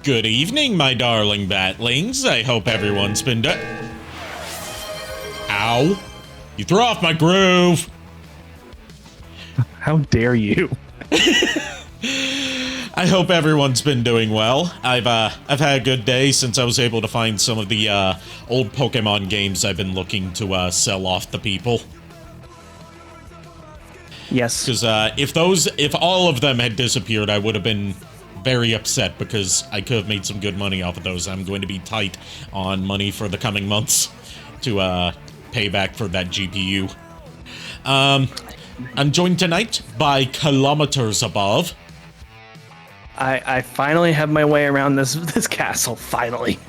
Good evening, my darling batlings. I hope everyone's been Ow. You threw off my groove. How dare you? I hope everyone's been doing well. I've had a good day since I was able to find some of the old Pokemon games I've been looking to sell off to people. Yes. Because if all of them had disappeared, I would have been very upset because I could have made some good money off of those. I'm going to be tight on money for the coming months to pay back for that GPU. I'm joined tonight by Kilometers Above. I finally have my way around this castle, finally.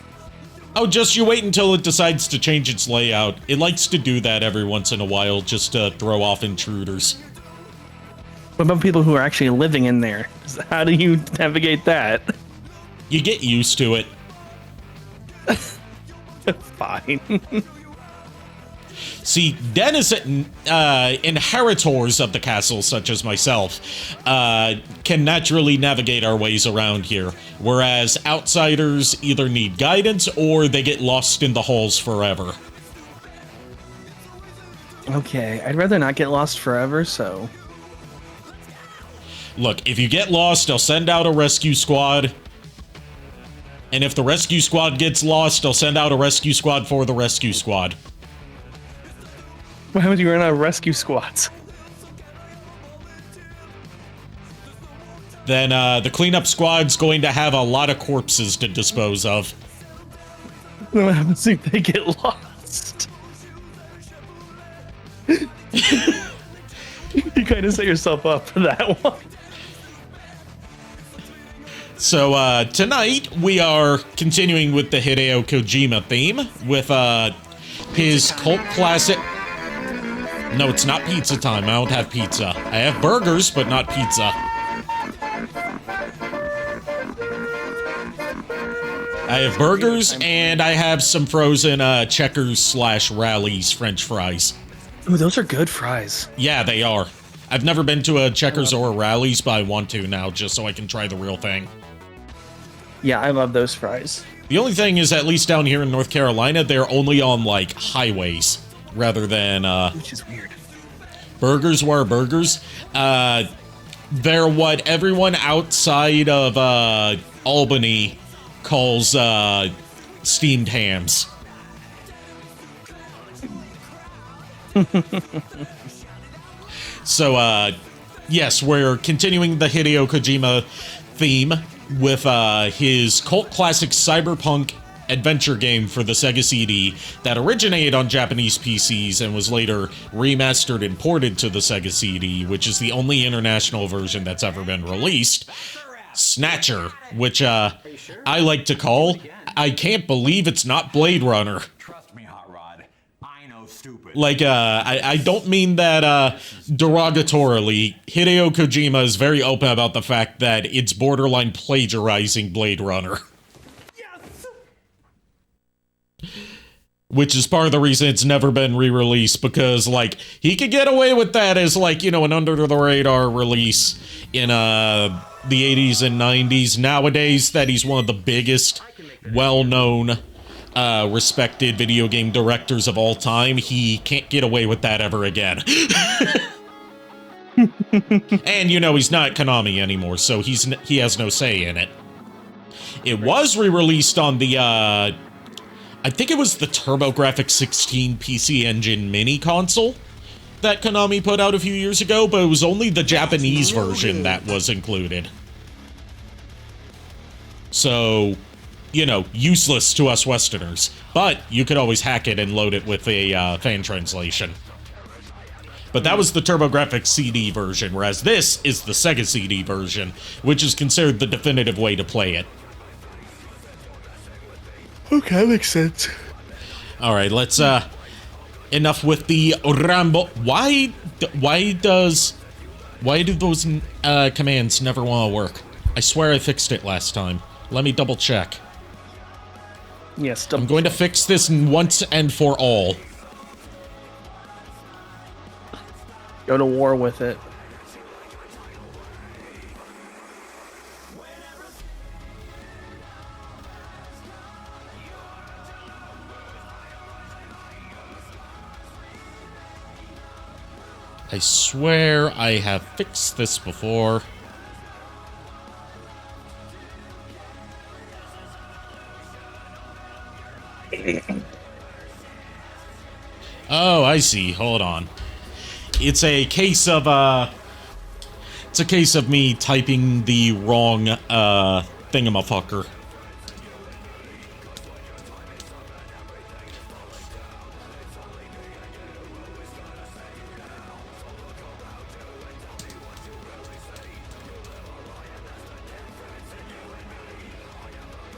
Oh, just you wait until it decides to change its layout. It likes to do that every once in a while just to throw off intruders. What about people who are actually living in there? How do you navigate that? You get used to it. Fine. See, inheritors of the castle, such as myself, can naturally navigate our ways around here, whereas outsiders either need guidance or they get lost in the halls forever. Okay, I'd rather not get lost forever, so... Look, if you get lost, I'll send out a rescue squad. And if the rescue squad gets lost, I'll send out a rescue squad for the rescue squad. What happens if you run out of rescue squads? Then the cleanup squad's going to have a lot of corpses to dispose of. What happens if they get lost? You kind of set yourself up for that one. So tonight we are continuing with the Hideo Kojima theme with his cult classic. No, it's not pizza time. I don't have pizza. I have burgers, but not pizza. I have burgers, and I have some frozen Checkers/Rally's French fries. Ooh, those are good fries. Yeah, they are. I've never been to a Checkers or a Rally's, but I want to now, just so I can try the real thing. Yeah, I love those fries. The only thing is, at least down here in North Carolina, they're only on, like, highways, rather than, Which is weird. Burgers were burgers. They're what everyone outside of, Albany calls, steamed hams. So, yes, we're continuing the Hideo Kojima theme with his cult classic cyberpunk adventure game for the Sega CD that originated on Japanese PCs and was later remastered and ported to the Sega CD, which is the only international version that's ever been released. Snatcher, which I like to call, I can't believe it's not Bladerunner. Like, I don't mean that, derogatorily. Hideo Kojima is very open about the fact that it's borderline plagiarizing Blade Runner. Yes! Which is part of the reason it's never been re-released, because, like, he could get away with that as, like, you know, an under-the-radar release in, the 80s and 90s. Nowadays, that he's one of the biggest, well-known... respected video game directors of all time, he can't get away with that ever again. And, you know, he's not Konami anymore, so he has no say in it. It was re-released on the, I think it was the TurboGrafx 16 PC Engine mini console that Konami put out a few years ago, but it was only the Japanese version that was included. So... you know, useless to us Westerners. But you could always hack it and load it with a fan translation. But that was the TurboGrafx CD version, whereas this is the Sega CD version, which is considered the definitive way to play it. Okay, that makes sense. Alright, let's, enough with the Rambo. Why do those, commands never want to work? I swear I fixed it last time. Let me double check. Yes, I'm going to fix this once and for all. Go to war with it. I swear I have fixed this before. Oh, I see. Hold on. It's a case of me typing the wrong thingamafucker.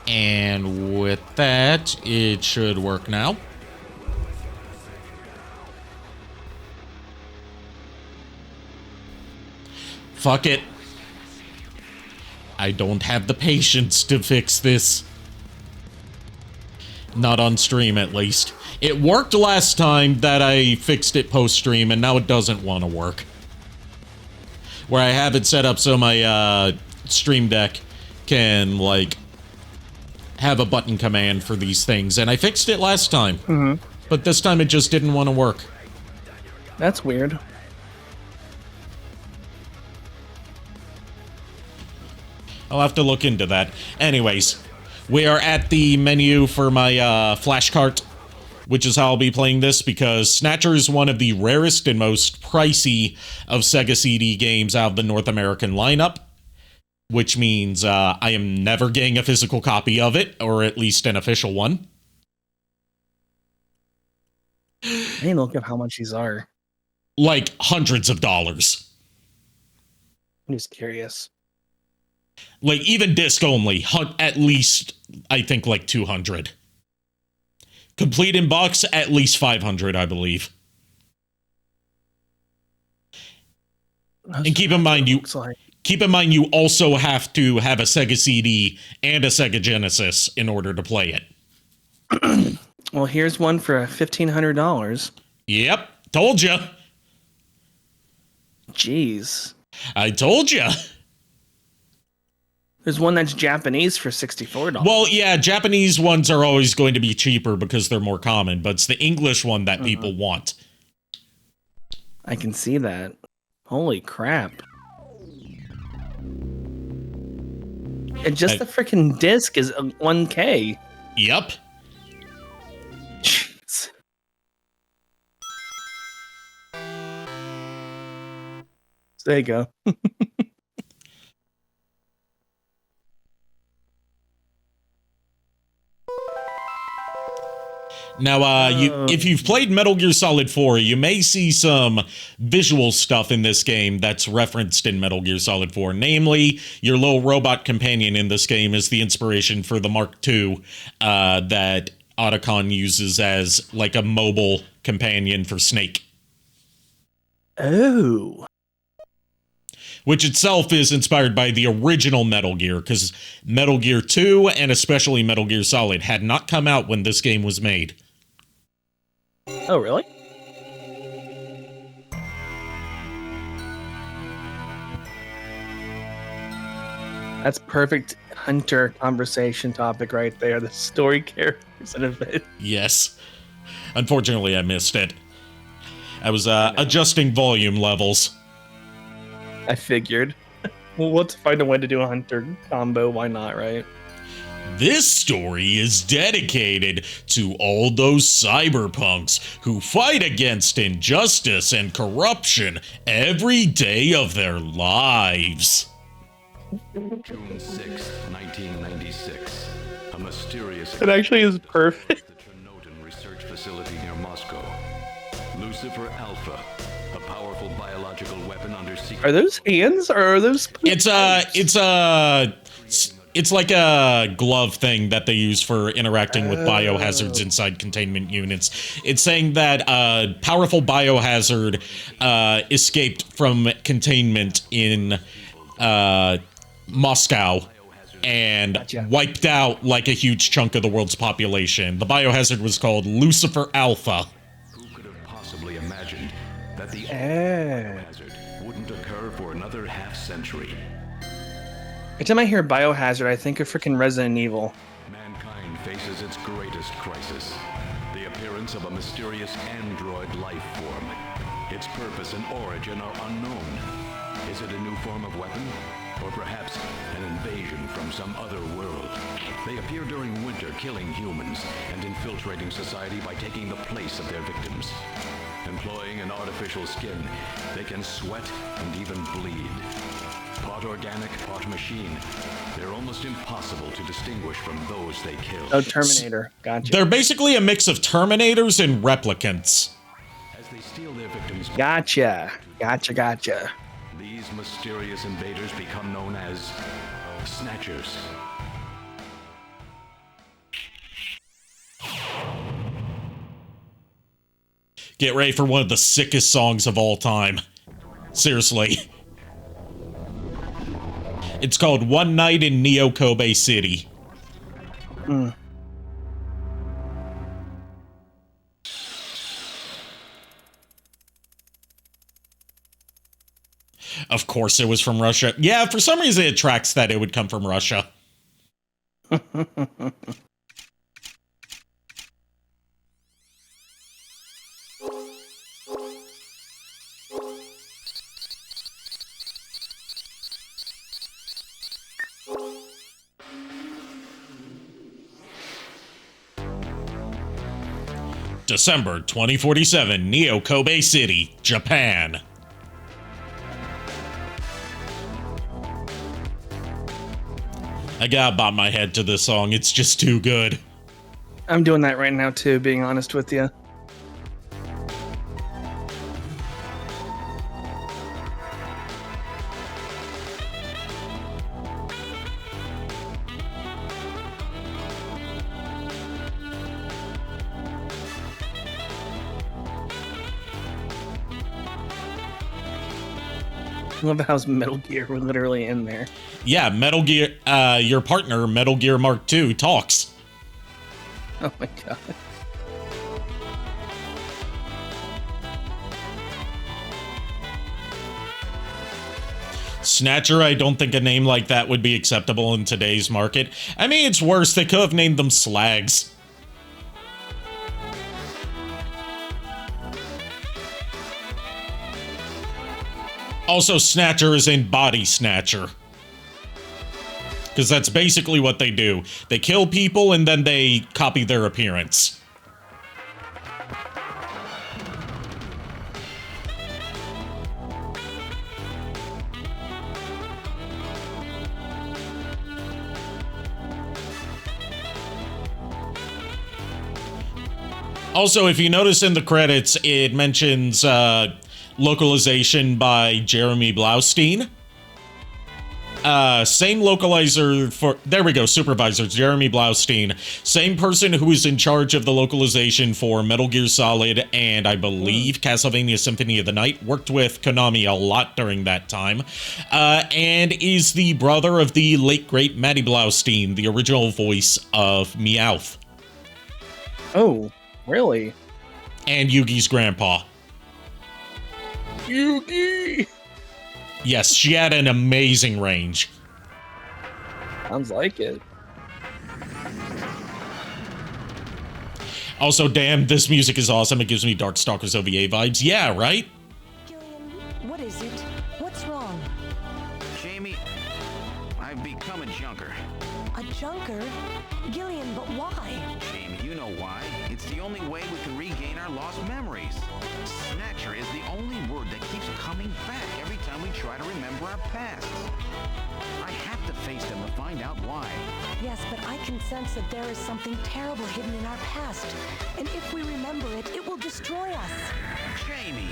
And with that, it should work now. Fuck it. I don't have the patience to fix this. Not on stream, at least. It worked last time that I fixed it post-stream, and now it doesn't want to work. Where I have it set up so my stream deck can, like, have a button command for these things, and I fixed it last time. But this time it just didn't want to work. That's weird. I'll have to look into that. Anyways, we are at the menu for my flash cart, which is how I'll be playing this, because Snatcher is one of the rarest and most pricey of Sega CD games out of the North American lineup, which means I am never getting a physical copy of it, or at least an official one. I need to look up how much these are. Like hundreds of dollars. I'm just curious. Like, even disc only, at least, I think, like 200. Complete in box, at least 500, I believe. And keep in mind, you also have to have a Sega CD and a Sega Genesis in order to play it. Well, here's one for $1,500. Yep, told ya. Jeez. I told ya. There's one that's Japanese for $64. Well, yeah, Japanese ones are always going to be cheaper because they're more common, but it's the English one that people want. I can see that. Holy crap. And just the freaking disc is $1K. Yep. Jeez. There you go. Now, if you've played Metal Gear Solid 4, you may see some visual stuff in this game that's referenced in Metal Gear Solid 4. Namely, your little robot companion in this game is the inspiration for the Mark II that Otacon uses as, like, a mobile companion for Snake. Oh. Which itself is inspired by the original Metal Gear, because Metal Gear 2, and especially Metal Gear Solid, had not come out when this game was made. Oh, really? That's perfect Hunter conversation topic right there. The story characters and events. Yes. Unfortunately, I missed it. I was adjusting volume levels. I figured. Well, let's find a way to do a Hunter combo. Why not, right? This story is dedicated to all those cyberpunks who fight against injustice and corruption every day of their lives. June 6, 1996. A mysterious... It actually is perfect. ...the Chernobyl research facility near Moscow. Lucifer Alpha, a powerful biological weapon under secret... Are those hands or are those... It's like a glove thing that they use for interacting with biohazards inside containment units. It's saying that a powerful biohazard escaped from containment in Moscow and wiped out like a huge chunk of the world's population. The biohazard was called Lucifer Alpha. Who could have possibly imagined that the hazard wouldn't occur for another half-century? Every time I hear Biohazard, I think of freaking Resident Evil. Mankind faces its greatest crisis. The appearance of a mysterious android life form. Its purpose and origin are unknown. Is it a new form of weapon? Or perhaps an invasion from some other world? They appear during winter, killing humans and infiltrating society by taking the place of their victims. Employing an artificial skin, they can sweat and even bleed. Part organic, part machine. They're almost impossible to distinguish from those they kill. Oh, Terminator. Gotcha. They're basically a mix of Terminators and replicants. As they steal their victims, Gotcha. Gotcha. these mysterious invaders become known as Snatchers. Get ready for one of the sickest songs of all time. Seriously. It's called One Night in Neo Kobe City. Of course it was from Russia. Yeah, for some reason it tracks that it would come from Russia. December 2047, Neo Kobe City, Japan. I gotta bob my head to this song, it's just too good. I'm doing that right now too, being honest with you. I love how Metal Gear were literally in there. Yeah, Metal Gear, your partner, Metal Gear Mark II, talks. Oh my god. Snatcher, I don't think a name like that would be acceptable in today's market. I mean, it's worse, they could have named them Slags. Also, Snatcher is in Body Snatcher. Because that's basically what they do. They kill people and then they copy their appearance. Also, if you notice in the credits, it mentions localization by Jeremy Blaustein. Same localizer for, there we go, supervisor, Jeremy Blaustein. Same person who is in charge of the localization for Metal Gear Solid and I believe Castlevania Symphony of the Night. Worked with Konami a lot during that time. And is the brother of the late great Matty Blaustein, the original voice of Meowth. Oh, really? And Yugi's grandpa. Yugi! Yes, she had an amazing range. Sounds like it. Also, damn, this music is awesome. It gives me Darkstalkers OVA vibes. Yeah, right? Gillian, what is it? What's wrong? Jamie, I've become a junker. A junker? Gillian, but why? Jamie, you know why. It's the only way we can regain our lost memories. Snatcher is the only word that keeps coming back every time we try to remember our past. I have to face them to find out why. Yes, but I can sense that there is something terrible hidden in our past. And if we remember it, it will destroy us. Jamie!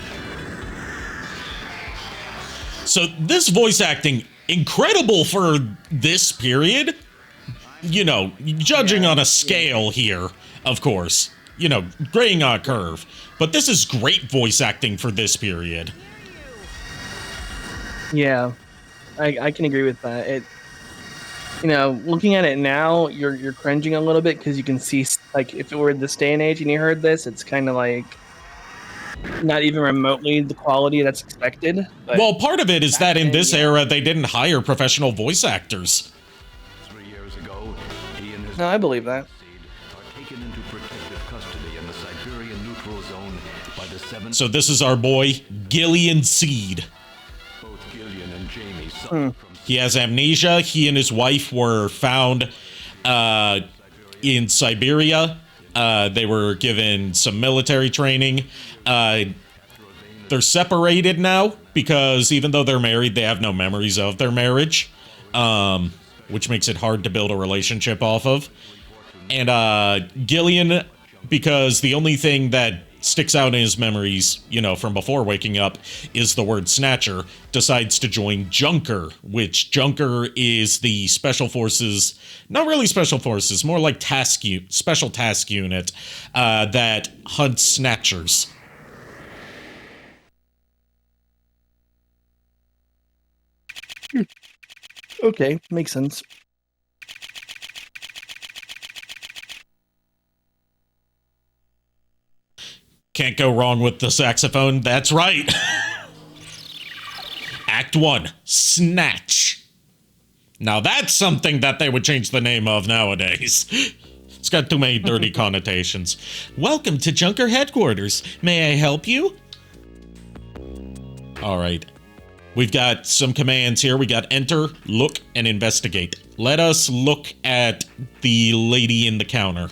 So this voice acting, incredible for this period. You know, judging on a scale here, of course. You know, grading on a curve. But this is great voice acting for this period. Yeah, I can agree with that. It, you know, looking at it now, you're cringing a little bit because you can see, like, if it were this day and age and you heard this, it's kind of like not even remotely the quality that's expected. But Well, part of it is that in then, this yeah. era, they didn't hire professional voice actors. 3 years ago, he and his No, I believe that. are taken into protective custody in the Siberian neutral zone by the 7th. So this is our boy, Gillian Seed. Both Gillian and Jamie suffer from He has amnesia. He and his wife were found in Siberia. They were given some military training. They're separated now because even though they're married, they have no memories of their marriage, which makes it hard to build a relationship off of. And Gillian, because the only thing that sticks out in his memories, you know, from before waking up is the word Snatcher, decides to join Junker, which Junker is the special forces, not really special forces, more like special task unit that hunts Snatchers. Okay, makes sense. Can't go wrong with the saxophone. That's right. Act 1, Snatch. Now that's something that they would change the name of nowadays. It's got too many dirty connotations. Welcome to Junker Headquarters. May I help you? All right. We've got some commands here. We got enter, look, and investigate. Let us look at the lady in the counter.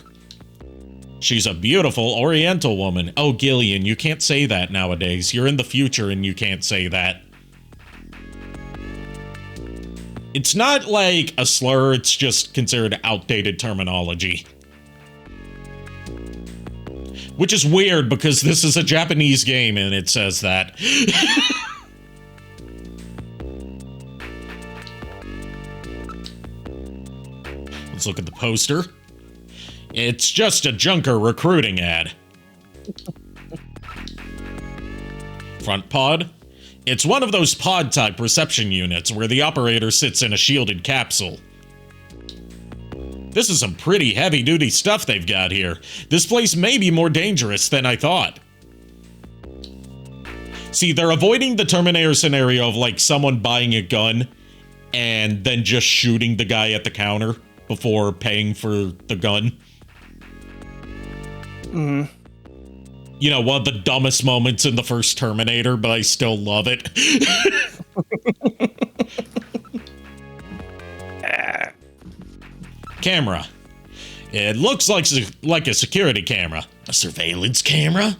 She's a beautiful Oriental woman. Oh, Gillian, you can't say that nowadays. You're in the future and you can't say that. It's not like a slur, it's just considered outdated terminology. Which is weird because this is a Japanese game and it says that. Let's look at the poster. It's just a Junker recruiting ad. Front pod. It's one of those pod-type reception units where the operator sits in a shielded capsule. This is some pretty heavy-duty stuff they've got here. This place may be more dangerous than I thought. See, they're avoiding the Terminator scenario of, like, someone buying a gun and then just shooting the guy at the counter before paying for the gun. Mm-hmm. You know, one of the dumbest moments in the first Terminator, but I still love it. Camera. It looks like a security camera. A surveillance camera?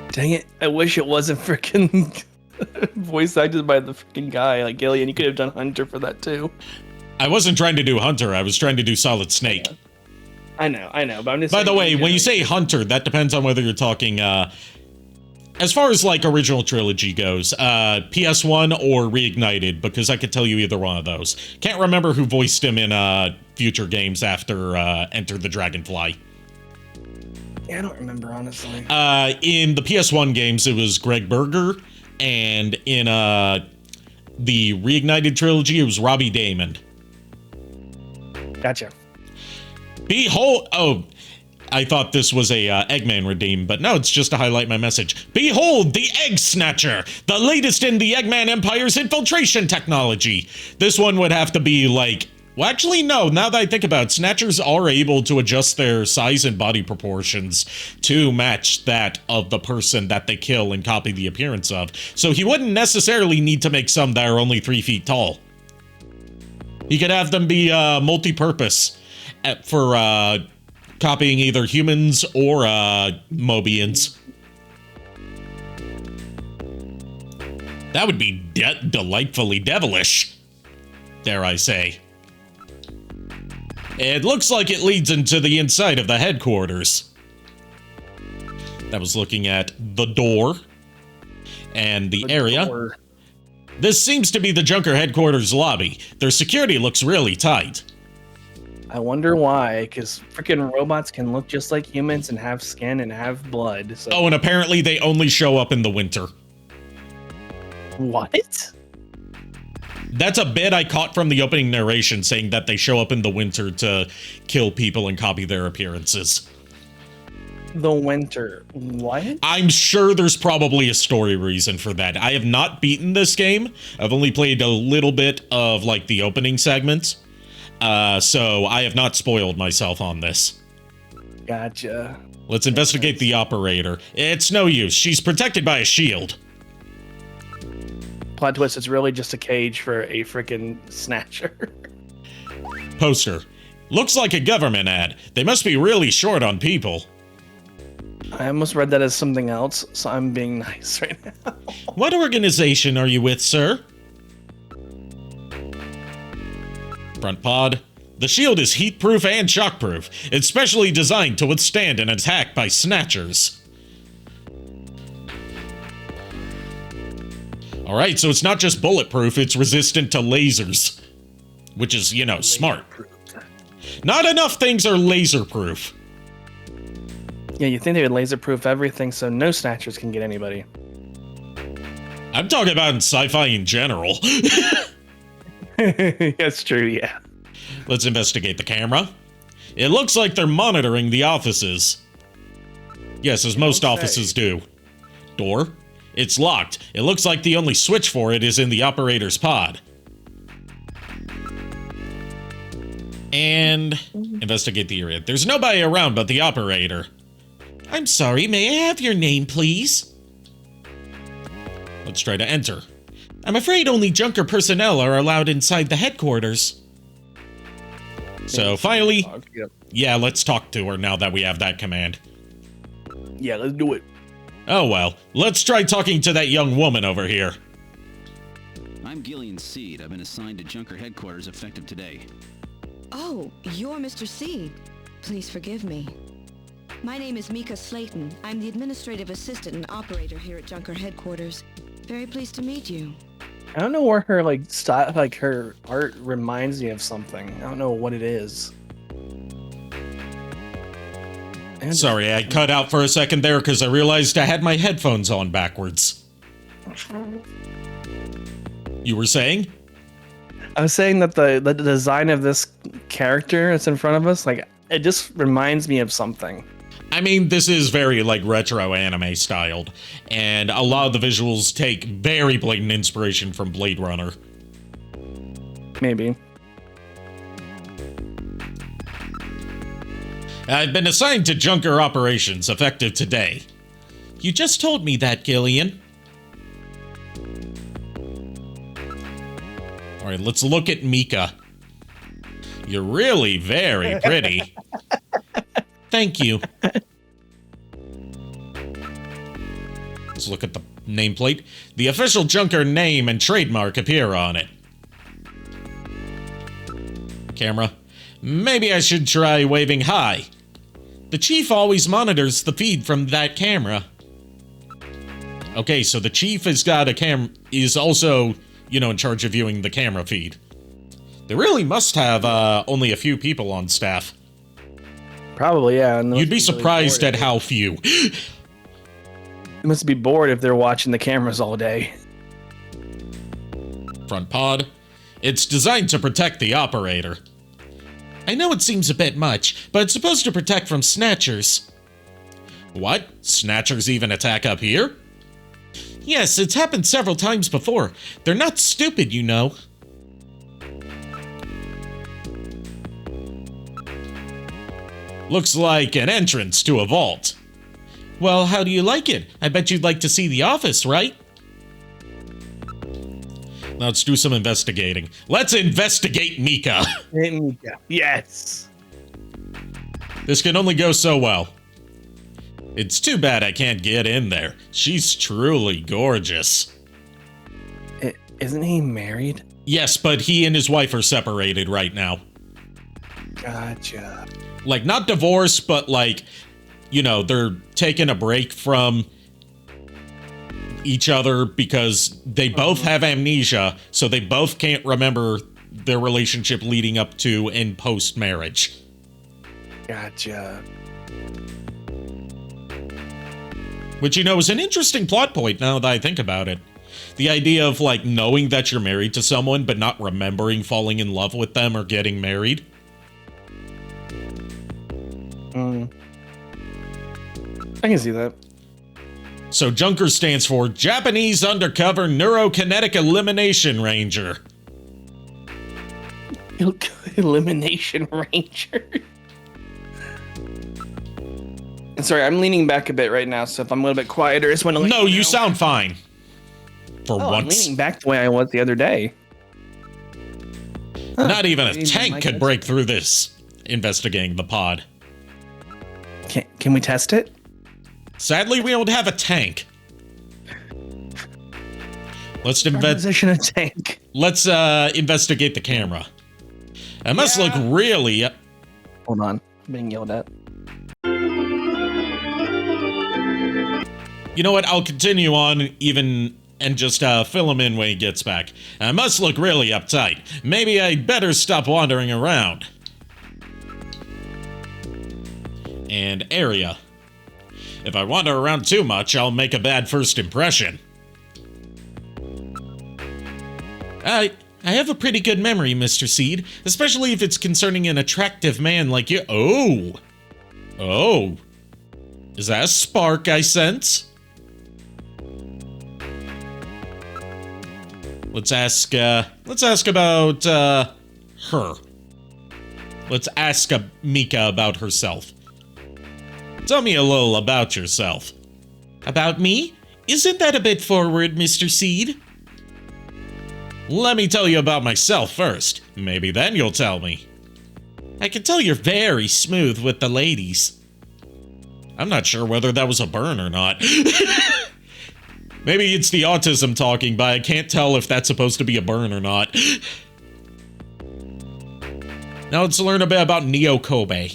Dang it. I wish it wasn't freaking voice acted by the freaking guy like Gillian. You could have done Hunter for that too. I wasn't trying to do Hunter, I was trying to do Solid Snake. I know, but I'm just By the saying, way, when you say Hunter, that depends on whether you're talking, as far as, like, original trilogy goes, PS1 or Reignited, because I could tell you either one of those. Can't remember who voiced him in, future games after, Enter the Dragonfly. Yeah, I don't remember, honestly. In the PS1 games, it was Greg Berger, and in, the Reignited trilogy, it was Robbie Damon. Gotcha. Behold, oh, I thought this was a Eggman redeem, but no, it's just to highlight my message. Behold, the Egg Snatcher, the latest in the Eggman Empire's infiltration technology. This one would have to be like, well, actually, no, now that I think about it, Snatchers are able to adjust their size and body proportions to match that of the person that they kill and copy the appearance of. So he wouldn't necessarily need to make some that are only 3 feet tall. He could have them be multi-purpose for copying either humans or Mobians. That would be delightfully devilish, dare I say. It looks like it leads into the inside of the headquarters. That was looking at the door and the area. Door. This seems to be the Junker headquarters lobby. Their security looks really tight. I wonder why, because freaking robots can look just like humans and have skin and have blood. So. Oh, and apparently they only show up in the winter. What? That's a bit I caught from the opening narration saying that they show up in the winter to kill people and copy their appearances. The winter. What? I'm sure there's probably a story reason for that. I have not beaten this game. I've only played a little bit of, like, the opening segments. so I have not spoiled myself on this. Gotcha. Let's investigate the operator. It's no use. She's protected by a shield. Plot twist, it's really just a cage for a freaking snatcher. Poster. Looks like a government ad. They must be really short on people. I almost read that as something else, so I'm being nice right now. What organization are you with, sir? Front pod. The shield is heat-proof and shock-proof. It's specially designed to withstand an attack by snatchers. Alright, so it's not just bulletproof, it's resistant to lasers. Which is, you know, smart. Not enough things are laser-proof. Yeah, you think they would laser-proof everything so no snatchers can get anybody. I'm talking about in sci-fi in general. That's true, yeah. Let's investigate the camera. It looks like they're monitoring the offices. Yes, as most offices do. Door. It's locked. It looks like the only switch for it is in the operator's pod. And investigate the area. There's nobody around but the operator. I'm sorry, may I have your name, please? Let's try to enter. I'm afraid only Junker personnel are allowed inside the headquarters. So finally, yeah, let's talk to her now that we have that command. Yeah, let's do it. Oh well, let's try talking to that young woman over here. I'm Gillian Seed. I've been assigned to Junker headquarters effective today. Oh, you're Mr. Seed. Please forgive me. My name is Mika Slayton. I'm the administrative assistant and operator here at Junker headquarters. Very pleased to meet you. I don't know where her style, her art reminds me of something. I don't know what it is. Sorry, I cut out for a second there because I realized I had my headphones on backwards. You were saying? I was saying that the design of this character that's in front of us, it just reminds me of something. I mean, this is very, retro anime styled, and a lot of the visuals take very blatant inspiration from Bladerunner. Maybe. I've been assigned to Junker operations, effective today. You just told me that, Gillian. Alright, let's look at Mika. You're really very pretty. Thank you. Let's look at the nameplate. The official Junker name and trademark appear on it. Camera. Maybe I should try waving hi. The chief always monitors the feed from that camera. Okay, so the chief has got is also, in charge of viewing the camera feed. They really must have only a few people on staff. Probably, yeah. And you'd be surprised at how few. They must be bored if they're watching the cameras all day. Front pod. It's designed to protect the operator. I know it seems a bit much, but it's supposed to protect from snatchers. What? Snatchers even attack up here? Yes, it's happened several times before. They're not stupid, you know. Looks like an entrance to a vault. Well, how do you like it? I bet you'd like to see the office, right? Now let's do some investigating. Let's investigate Mika. Mika. Yes. This can only go so well. It's too bad I can't get in there. She's truly gorgeous. Isn't he married? Yes, but he and his wife are separated right now. Gotcha. Not divorced, but they're taking a break from each other because they both have amnesia, so they both can't remember their relationship leading up to and post-marriage. Gotcha. Which, is an interesting plot point now that I think about it. The idea of, knowing that you're married to someone but not remembering falling in love with them or getting married. I can see that. So Junker stands for Japanese Undercover Neurokinetic Elimination Ranger. Elimination Ranger. Sorry, I'm leaning back a bit right now, so if I'm a little bit quieter, it's when I No, you sound fine. For I'm once. leaning back the way I was the other day. Not even a Maybe tank my could guess. break through this. Investigating the pod. Can we test it? Sadly, we don't have a tank. Let's Position a tank. Let's investigate the camera. It must look really. Hold on, I'm being yelled at. You know what? I'll continue on and just fill him in when he gets back. I must look really uptight. Maybe I'd better stop wandering around. And area. If I wander around too much, I'll make a bad first impression. I have a pretty good memory, Mr. Seed, especially if it's concerning an attractive man like you. Oh. Is that a spark I sense? Let's ask about, her. Let's ask Mika about herself. Tell me a little about yourself. About me? Isn't that a bit forward, Mr. Seed? Let me tell you about myself first. Maybe then you'll tell me. I can tell you're very smooth with the ladies. I'm not sure whether that was a burn or not. Maybe it's the autism talking, but I can't tell if that's supposed to be a burn or not. Now let's learn a bit about Neo Kobe.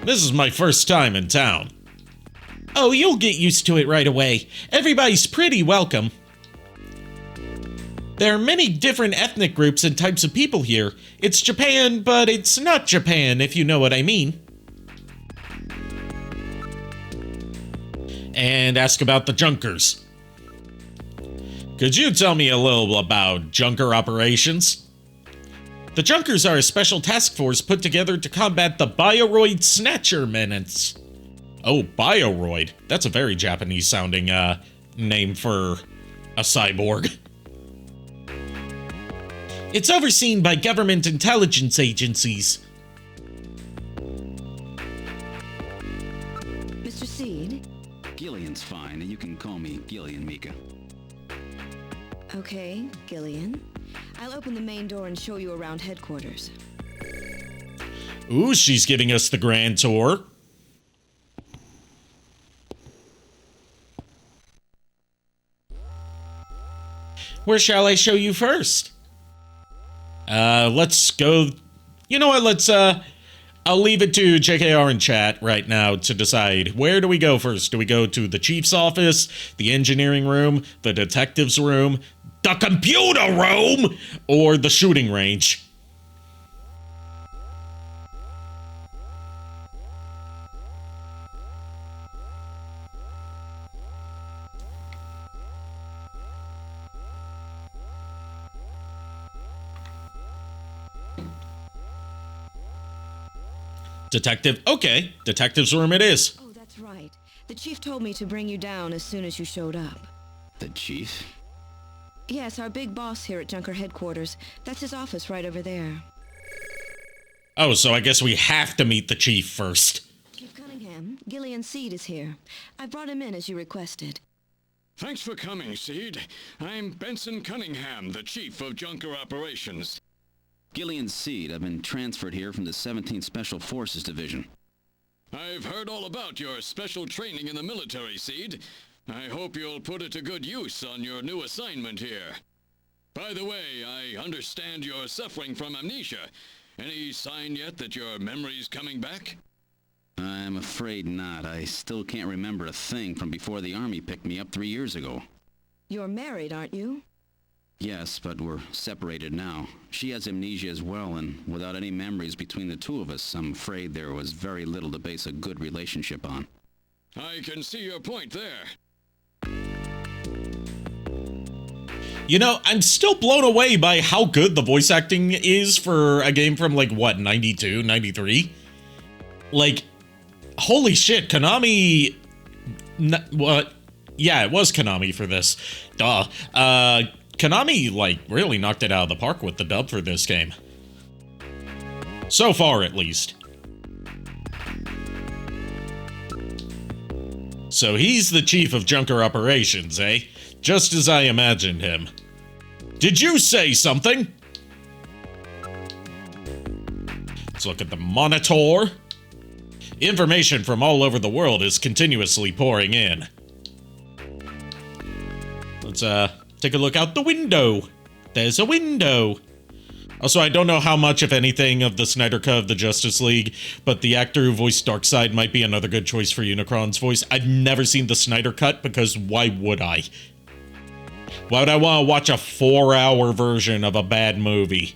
This is my first time in town. Oh, you'll get used to it right away. Everybody's pretty welcome. There are many different ethnic groups and types of people here. It's Japan, but it's not Japan, if you know what I mean. And ask about the Junkers. Could you tell me a little about Junker operations? The Junkers are a special task force put together to combat the Bioroid Snatcher menace. Oh, Bioroid. That's a very Japanese-sounding name for a cyborg. It's overseen by government intelligence agencies. Mr. Seed? Gillian's fine, and you can call me Gillian, Mika. Okay, Gillian. I'll open the main door and show you around headquarters. Ooh, she's giving us the grand tour. Where shall I show you first? Let's go. You know what? I'll leave it to JKR and chat right now to decide. Where do we go first? Do we go to the chief's office, the engineering room, the detective's room, the computer room, or the shooting range? Detective. Okay, detective's room it is. Oh, that's right. The chief told me to bring you down as soon as you showed up. The chief? Yes, our big boss here at Junker headquarters. That's his office right over there. Oh, so I guess we have to meet the chief first. Chief Cunningham, Gillian Seed is here. I brought him in as you requested. Thanks for coming, Seed. I'm Benson Cunningham, the Chief of Junker Operations. Gillian Seed. I've been transferred here from the 17th Special Forces Division. I've heard all about your special training in the military, Seed. I hope you'll put it to good use on your new assignment here. By the way, I understand you're suffering from amnesia. Any sign yet that your memory's coming back? I'm afraid not. I still can't remember a thing from before the Army picked me up 3 years ago. You're married, aren't you? Yes, but we're separated now. She has amnesia as well, and without any memories between the two of us, I'm afraid there was very little to base a good relationship on. I can see your point there. You know, I'm still blown away by how good the voice acting is for a game from, like, what, 92, 93? Like, holy shit, Konami... What? Yeah, it was Konami for this. Duh. Konami, like, really knocked it out of the park with the dub for this game. So far, at least. So he's the chief of Junker Operations, eh? Just as I imagined him. Did you say something? Let's look at the monitor. Information from all over the world is continuously pouring in. Let's take a look out the window. There's a window. Also, I don't know how much, if anything, of the Snyder Cut of the Justice League, but the actor who voiced Darkseid might be another good choice for Unicron's voice. I've never seen the Snyder Cut, because why would I? Why would I want to watch a 4-hour version of a bad movie?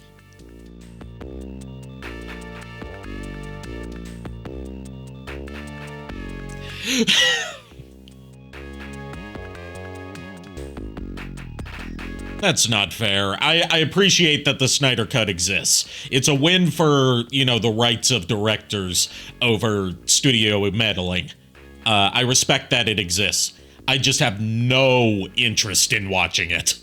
That's not fair. I appreciate that the Snyder Cut exists. It's a win for, you know, the rights of directors over studio meddling. I respect that it exists. I just have no interest in watching it.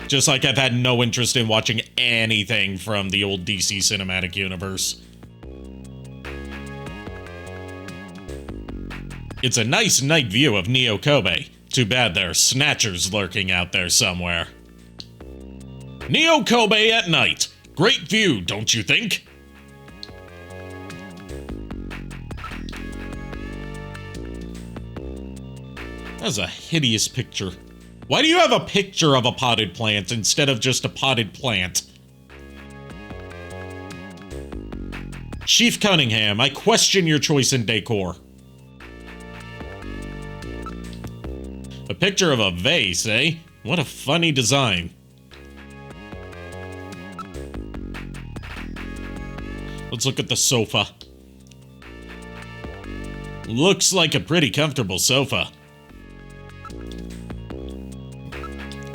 Just like I've had no interest in watching anything from the old DC Cinematic Universe. It's a nice night view of Neo Kobe. Too bad there are snatchers lurking out there somewhere. Neo Kobe at night. Great view, don't you think? That's a hideous picture. Why do you have a picture of a potted plant instead of just a potted plant? Chief Cunningham, I question your choice in decor. A picture of a vase, eh? What a funny design. Let's look at the sofa. Looks like a pretty comfortable sofa.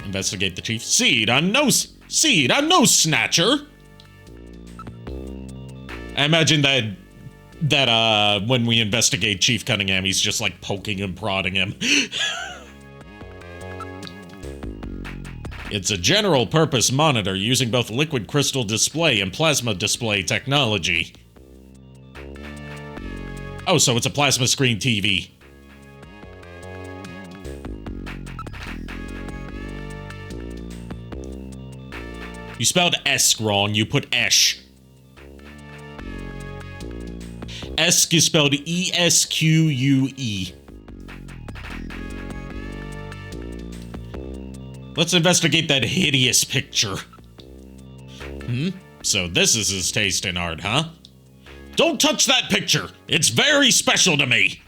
Investigate the chief. Seed, I'm no snatcher. I imagine that when we investigate Chief Cunningham, he's just like poking and prodding him. It's a general purpose monitor using both liquid crystal display and plasma display technology. Oh, so it's a plasma screen TV. You spelled Esk wrong, you put Esh. Esk is spelled E-S-Q-U-E. Let's investigate that hideous picture. So this is his taste in art, huh? Don't touch that picture! It's very special to me!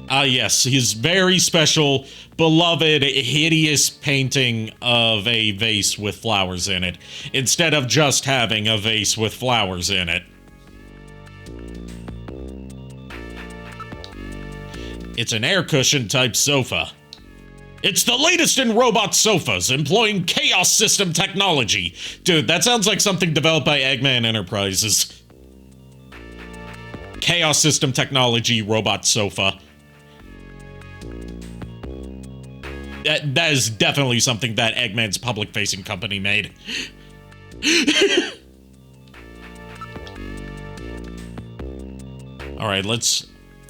Ah, yes, his very special, beloved, hideous painting of a vase with flowers in it, instead of just having a vase with flowers in it. It's an air cushion type sofa. It's the latest in robot sofas, employing chaos system technology. Dude, that sounds like something developed by Eggman Enterprises. Chaos system technology robot sofa. That is definitely something that Eggman's public-facing company made. Alright,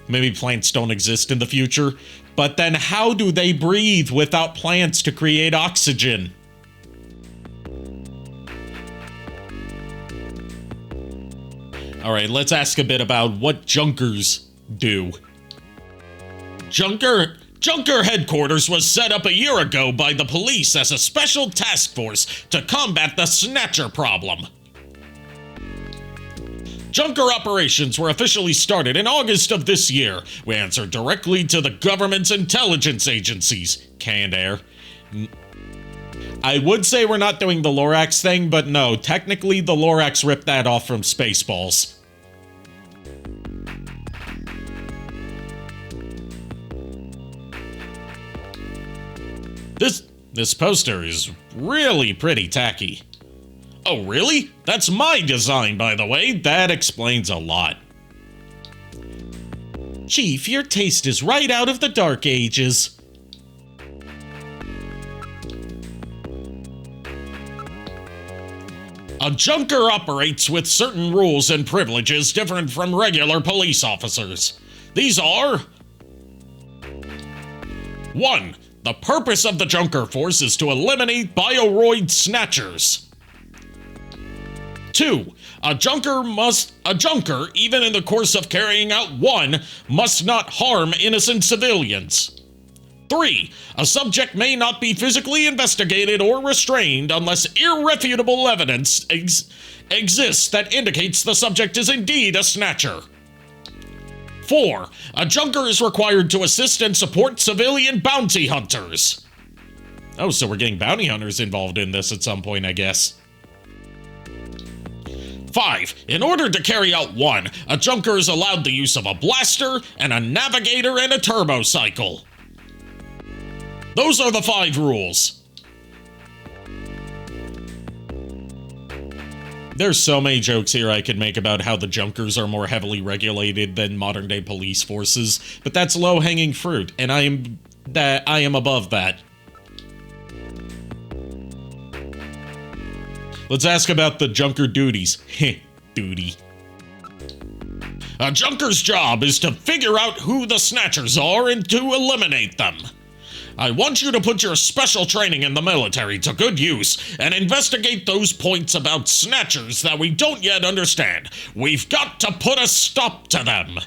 maybe plants don't exist in the future, but then how do they breathe without plants to create oxygen? Alright, let's ask a bit about what Junkers do. Junker headquarters was set up a year ago by the police as a special task force to combat the Snatcher problem. Junker operations were officially started in August of this year. We answered directly to the government's intelligence agencies. Canned air. I would say we're not doing the Lorax thing, but no, technically the Lorax ripped that off from Spaceballs. This poster is really pretty tacky. Oh, really? That's my design, by the way. That explains a lot. Chief, your taste is right out of the Dark Ages. A junker operates with certain rules and privileges different from regular police officers. These are... 1. The purpose of the junker force is to eliminate bioroid snatchers. 2. A junker, even in the course of carrying out one, must not harm innocent civilians. 3. A subject may not be physically investigated or restrained unless irrefutable evidence exists that indicates the subject is indeed a snatcher. 4. A junker is required to assist and support civilian bounty hunters. Oh, so we're getting bounty hunters involved in this at some point, I guess. 5. In order to carry out one, a junker is allowed the use of a blaster and a navigator and a turbo cycle. Those are the 5 rules. There's so many jokes here I could make about how the junkers are more heavily regulated than modern-day police forces, but that's low-hanging fruit, and I am above that. Let's ask about the junker duties. Heh, duty. A junker's job is to figure out who the snatchers are and to eliminate them. I want you to put your special training in the military to good use and investigate those points about snatchers that we don't yet understand. We've got to put a stop to them.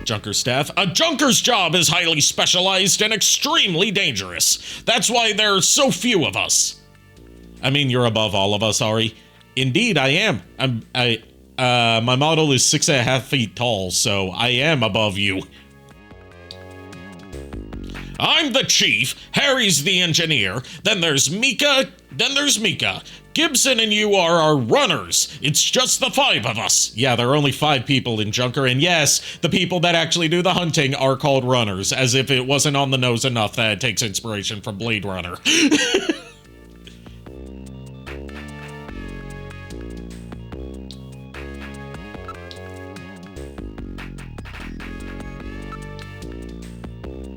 Junker staff. A junker's job is highly specialized and extremely dangerous. That's why there are so few of us. I mean, you're above all of us, Ari. Indeed, I am. My model is 6.5 feet tall, so I am above you. I'm the chief, Harry's the engineer, then there's Mika. Gibson and you are our runners. It's just the 5 of us. Yeah, there are only 5 people in Junker, and yes, the people that actually do the hunting are called runners, as if it wasn't on the nose enough that it takes inspiration from Bladerunner.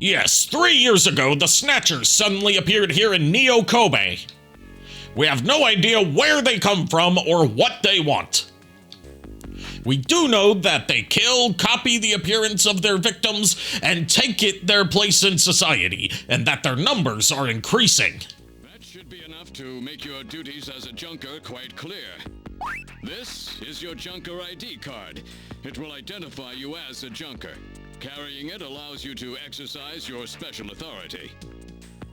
Yes, 3 years ago, the Snatchers suddenly appeared here in Neo Kobe. We have no idea where they come from or what they want. We do know that they kill, copy the appearance of their victims, and take their place in society, and that their numbers are increasing. That should be enough to make your duties as a junker quite clear. This is your junker ID card. It will identify you as a junker. Carrying it allows you to exercise your special authority.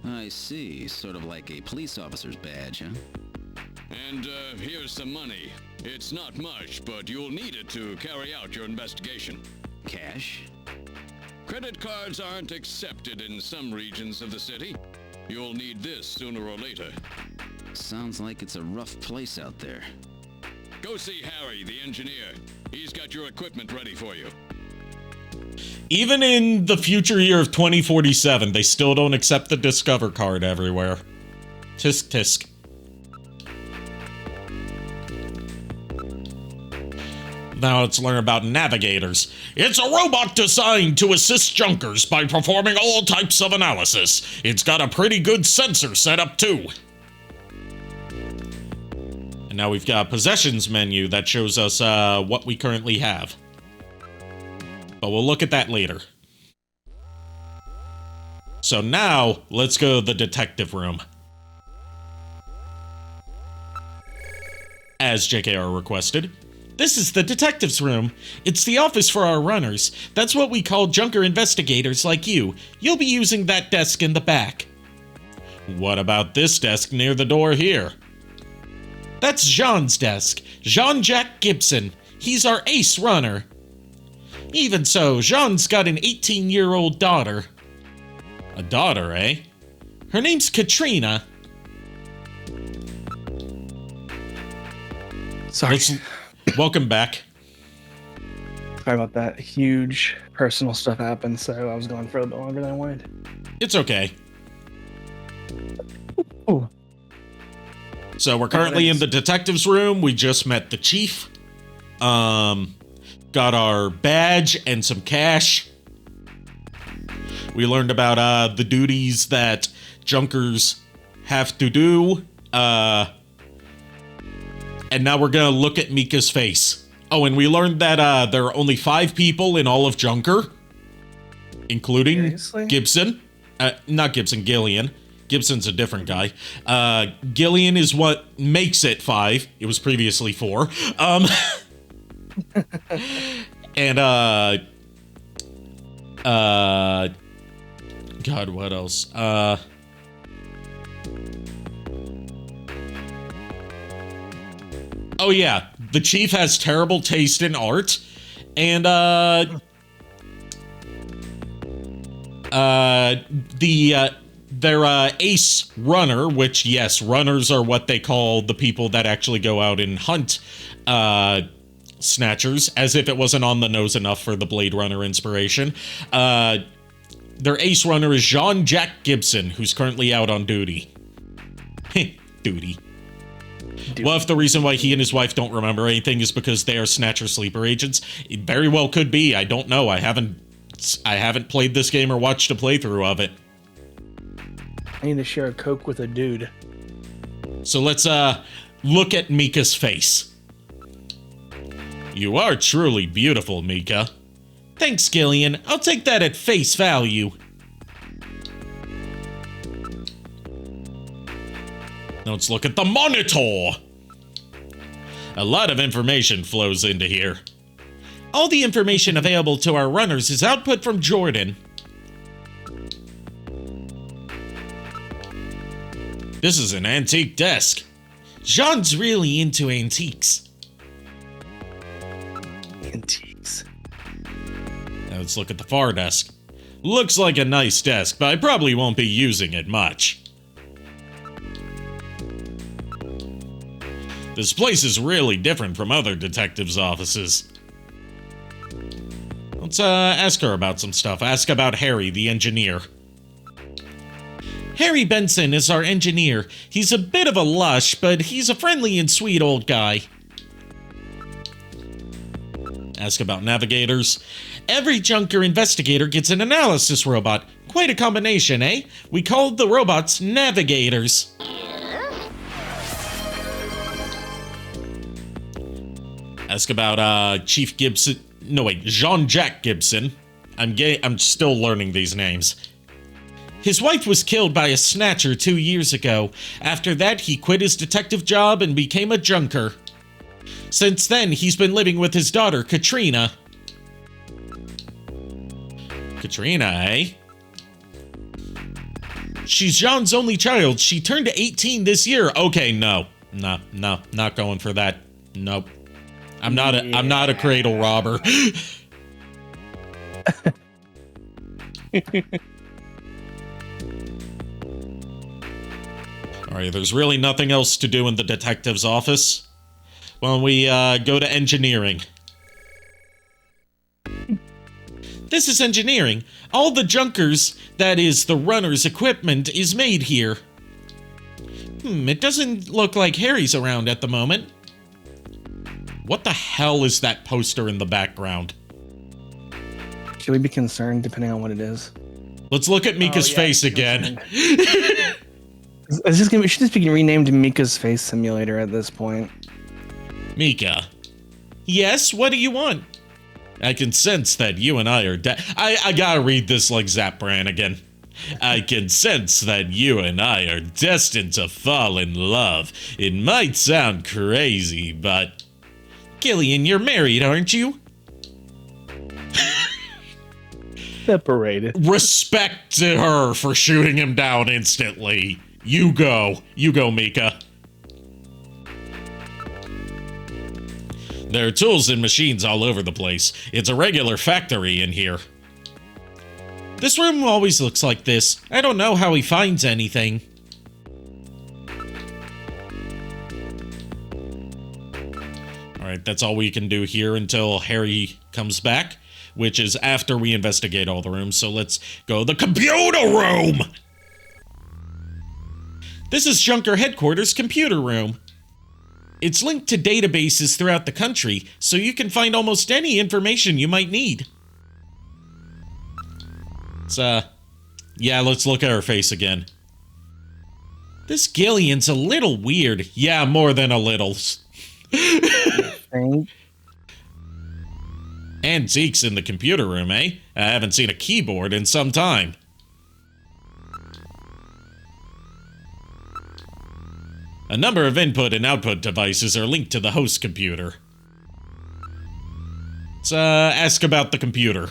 I see. Sort of like a police officer's badge, huh? And here's some money. It's not much, but you'll need it to carry out your investigation. Cash? Credit cards aren't accepted in some regions of the city. You'll need this sooner or later. Sounds like it's a rough place out there. Go see Harry, the engineer. He's got your equipment ready for you. Even in the future year of 2047, they still don't accept the Discover card everywhere. Tisk tisk. Now let's learn about navigators. It's a robot designed to assist junkers by performing all types of analysis. It's got a pretty good sensor setup too. And now we've got a possessions menu that shows us what we currently have. But we'll look at that later. So now, let's go to the detective room. As JKR requested. This is the detective's room. It's the office for our runners. That's what we call junker investigators like you. You'll be using that desk in the back. What about this desk near the door here? That's Jean's desk. Jean-Jacques Gibson. He's our ace runner. Even so, Jean's got an 18-year-old daughter. A daughter, eh? Her name's Katrina. Sorry. Welcome back. Sorry about that. Huge personal stuff happened, so I was going for a bit longer than I wanted. It's okay. Ooh. So we're currently in the detective's room. We just met the chief. Got our badge and some cash. We learned about the duties that Junkers have to do. And now we're gonna look at Mika's face. Oh, and we learned that there are only 5 people in all of Junker, including Seriously? Gibson. Not Gibson, Gillian. Gibson's a different guy. Gillian is what makes it 5. It was previously 4. And God, what else? Oh yeah, the chief has terrible taste in art, and their ace runner, which, yes, runners are what they call the people that actually go out and hunt snatchers, as if it wasn't on the nose enough for the Blade Runner inspiration. Their ace runner is Jean-Jacques Gibson, who's currently out on duty. Duty. Well, if the reason why he and his wife don't remember anything is because they are Snatcher sleeper agents, it very well could be. I don't know. I haven't played this game or watched a playthrough of it. I need to share a Coke with a dude. So let's look at Mika's face. You are truly beautiful, Mika. Thanks, Gillian. I'll take that at face value. Now let's look at the monitor. A lot of information flows into here. All the information available to our runners is output from Jordan. This is an antique desk. Jean's really into antiques. Antiques. Now let's look at the far desk. Looks like a nice desk, but I probably won't be using it much. This place is really different from other detectives' offices. Let's ask her about some stuff. Ask about Harry, the engineer. Harry Benson is our engineer. He's a bit of a lush, but he's a friendly and sweet old guy. Ask about navigators. Every Junker investigator gets an analysis robot. Quite a combination, eh? We called the robots navigators. Ask about Chief Gibson. No, wait, Jean-Jacques Gibson. I'm still learning these names. His wife was killed by a snatcher 2 years ago. After that, he quit his detective job and became a junker. Since then, he's been living with his daughter, Katrina. Katrina, eh? She's Jean's only child. She turned 18 this year. Okay, no, not going for that. Nope. I'm not a cradle robber. Alright, there's really nothing else to do in the detective's office. Well, we go to engineering. This is engineering. All the Junkers, that is, the runners' equipment, is made here. It doesn't look like Harry's around at the moment. What the hell is that poster in the background? Should we be concerned, depending on what it is? Let's look at Mika's face again. It should just be renamed Mika's Face Simulator at this point. Mika. Yes, what do you want? I can sense that you and I are I gotta read this like Zap Brannigan. I can sense that you and I are destined to fall in love. It might sound crazy, but... Gillian, you're married, aren't you? Separated. Respect to her for shooting him down instantly. You go, Mika. There are tools and machines all over the place. It's a regular factory in here. This room always looks like this. I don't know how he finds anything. Alright, that's all we can do here until Harry comes back, which is after we investigate all the rooms, so let's go to the computer room! This is Junker Headquarters' computer room. It's linked to databases throughout the country, so you can find almost any information you might need. Let's Yeah, let's look at her face again. This Gillian's a little weird. Yeah, more than a little. Antiques in the computer room, eh? I haven't seen a keyboard in some time. A number of input and output devices are linked to the host computer. Let's ask about the computer.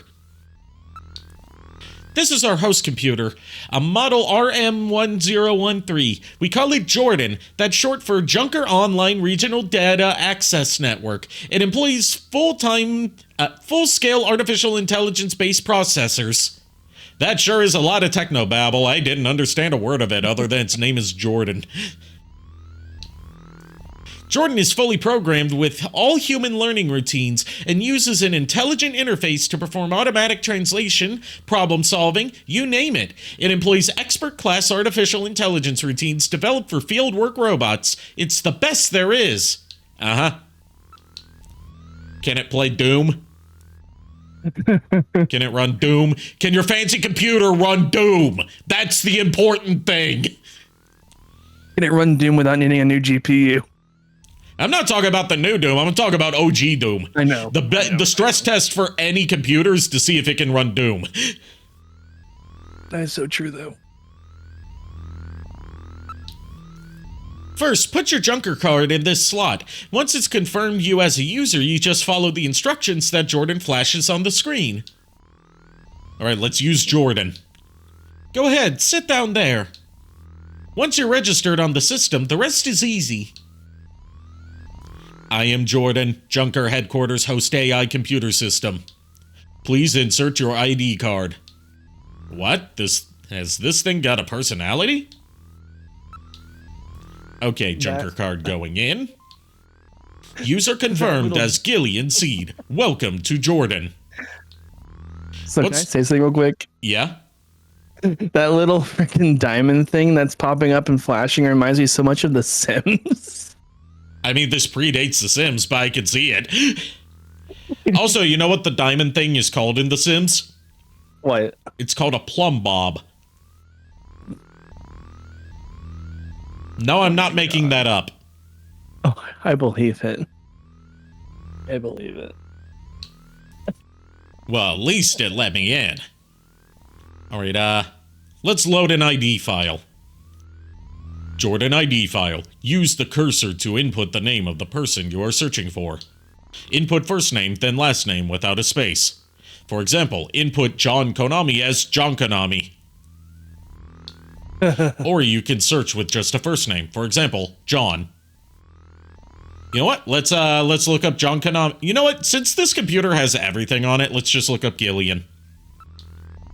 This is our host computer, a model RM1013. We call it Jordan. That's short for Junker Online Regional Data Access Network. It employs full-scale artificial intelligence-based processors. That sure is a lot of technobabble. I didn't understand a word of it other than its name is Jordan. Jordan is fully programmed with all human learning routines and uses an intelligent interface to perform automatic translation, problem solving, you name it. It employs expert-class artificial intelligence routines developed for fieldwork robots. It's the best there is. Uh-huh. Can it play Doom? Can it run Doom? Can your fancy computer run Doom? That's the important thing. Can it run Doom without needing a new GPU? I'm not talking about the new Doom. I'm talking about OG Doom. I know. The stress test for any computer is to see if it can run Doom. That is so true, though. First, put your Junker card in this slot. Once it's confirmed you as a user, you just follow the instructions that Jordan flashes on the screen. Alright, let's use Jordan. Go ahead, sit down there. Once you're registered on the system, the rest is easy. I am Jordan, Junker Headquarters Host AI Computer System. Please insert your ID card. What? Has this thing got a personality? Okay, Junker card going in. User confirmed as Gillian Seed. Welcome to Jordan. So can I say something real quick? Yeah? That little freaking diamond thing that's popping up and flashing reminds me so much of The Sims. I mean, this predates The Sims, but I can see it. Also, you know what the diamond thing is called in The Sims? What? It's called a plumb bob. No, I'm not making that up. Oh, I believe it. I believe it. Well, at least it let me in. Alright, let's load an ID file. Jordan ID file. Use the cursor to input the name of the person you are searching for. Input first name, then last name without a space. For example, input John Konami as John Konami. Or you can search with just a first name. For example, John. You know what? Let's look up John Konami. You know what? Since this computer has everything on it, let's just look up Gillian.